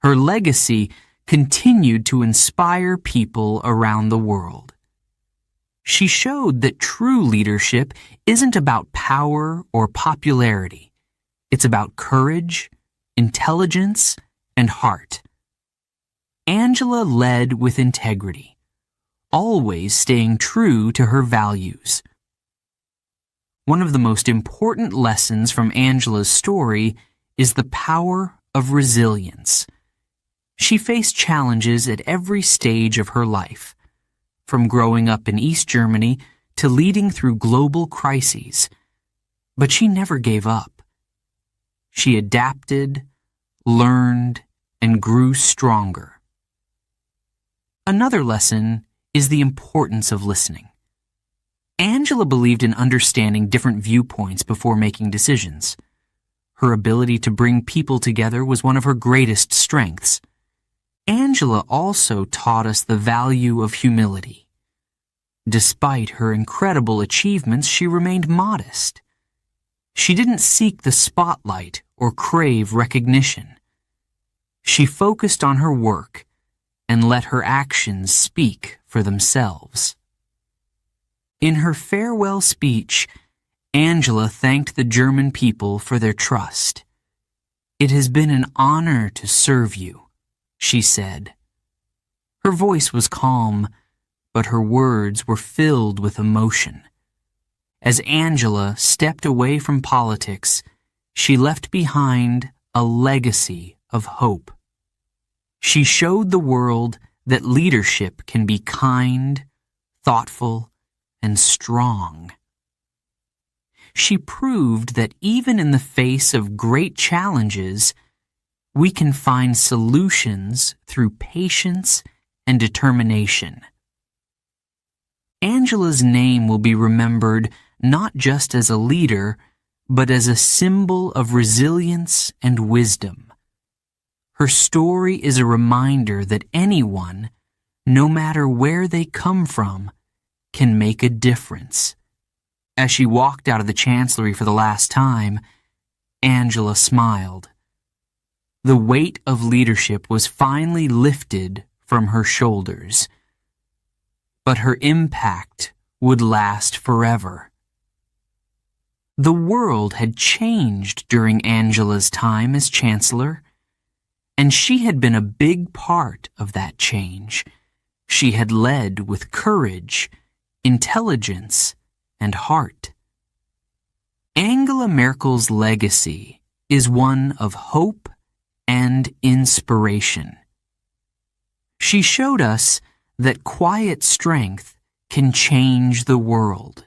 Her legacy continued to inspire people around the world. She showed that true leadership isn't about power or popularity. It's about courage, intelligence, and heart. Angela led with integrity, always staying true to her values. One of the most important lessons from Angela's story is the power of resilience. She faced challenges at every stage of her life, from growing up in East Germany to leading through global crises. But she never gave up. She adapted, learned, and grew stronger. Another lesson is the importance of listening. Angela believed in understanding different viewpoints before making decisions. Her ability to bring people together was one of her greatest strengths. Angela also taught us the value of humility. Despite her incredible achievements, she remained modest. She didn't seek the spotlight or crave recognition. She focused on her work and let her actions speak for themselves. In her farewell speech, Angela thanked the German people for their trust. "It has been an honor to serve you," she said. Her voice was calm, but her words were filled with emotion. As Angela stepped away from politics, she left behind a legacy of hope. She showed the world that leadership can be kind, thoughtful, and strong. She proved that even in the face of great challenges, we can find solutions through patience and determination. Angela's name will be remembered not just as a leader, but as a symbol of resilience and wisdom. Her story is a reminder that anyone, no matter where they come from, can make a difference. As she walked out of the Chancellery for the last time, Angela smiled. The weight of leadership was finally lifted from her shoulders. But her impact would last forever. The world had changed during Angela's time as Chancellor, and she had been a big part of that change. She had led with courage, intelligence, and heart. Angela Merkel's legacy is one of hope and inspiration. She showed us that quiet strength can change the world.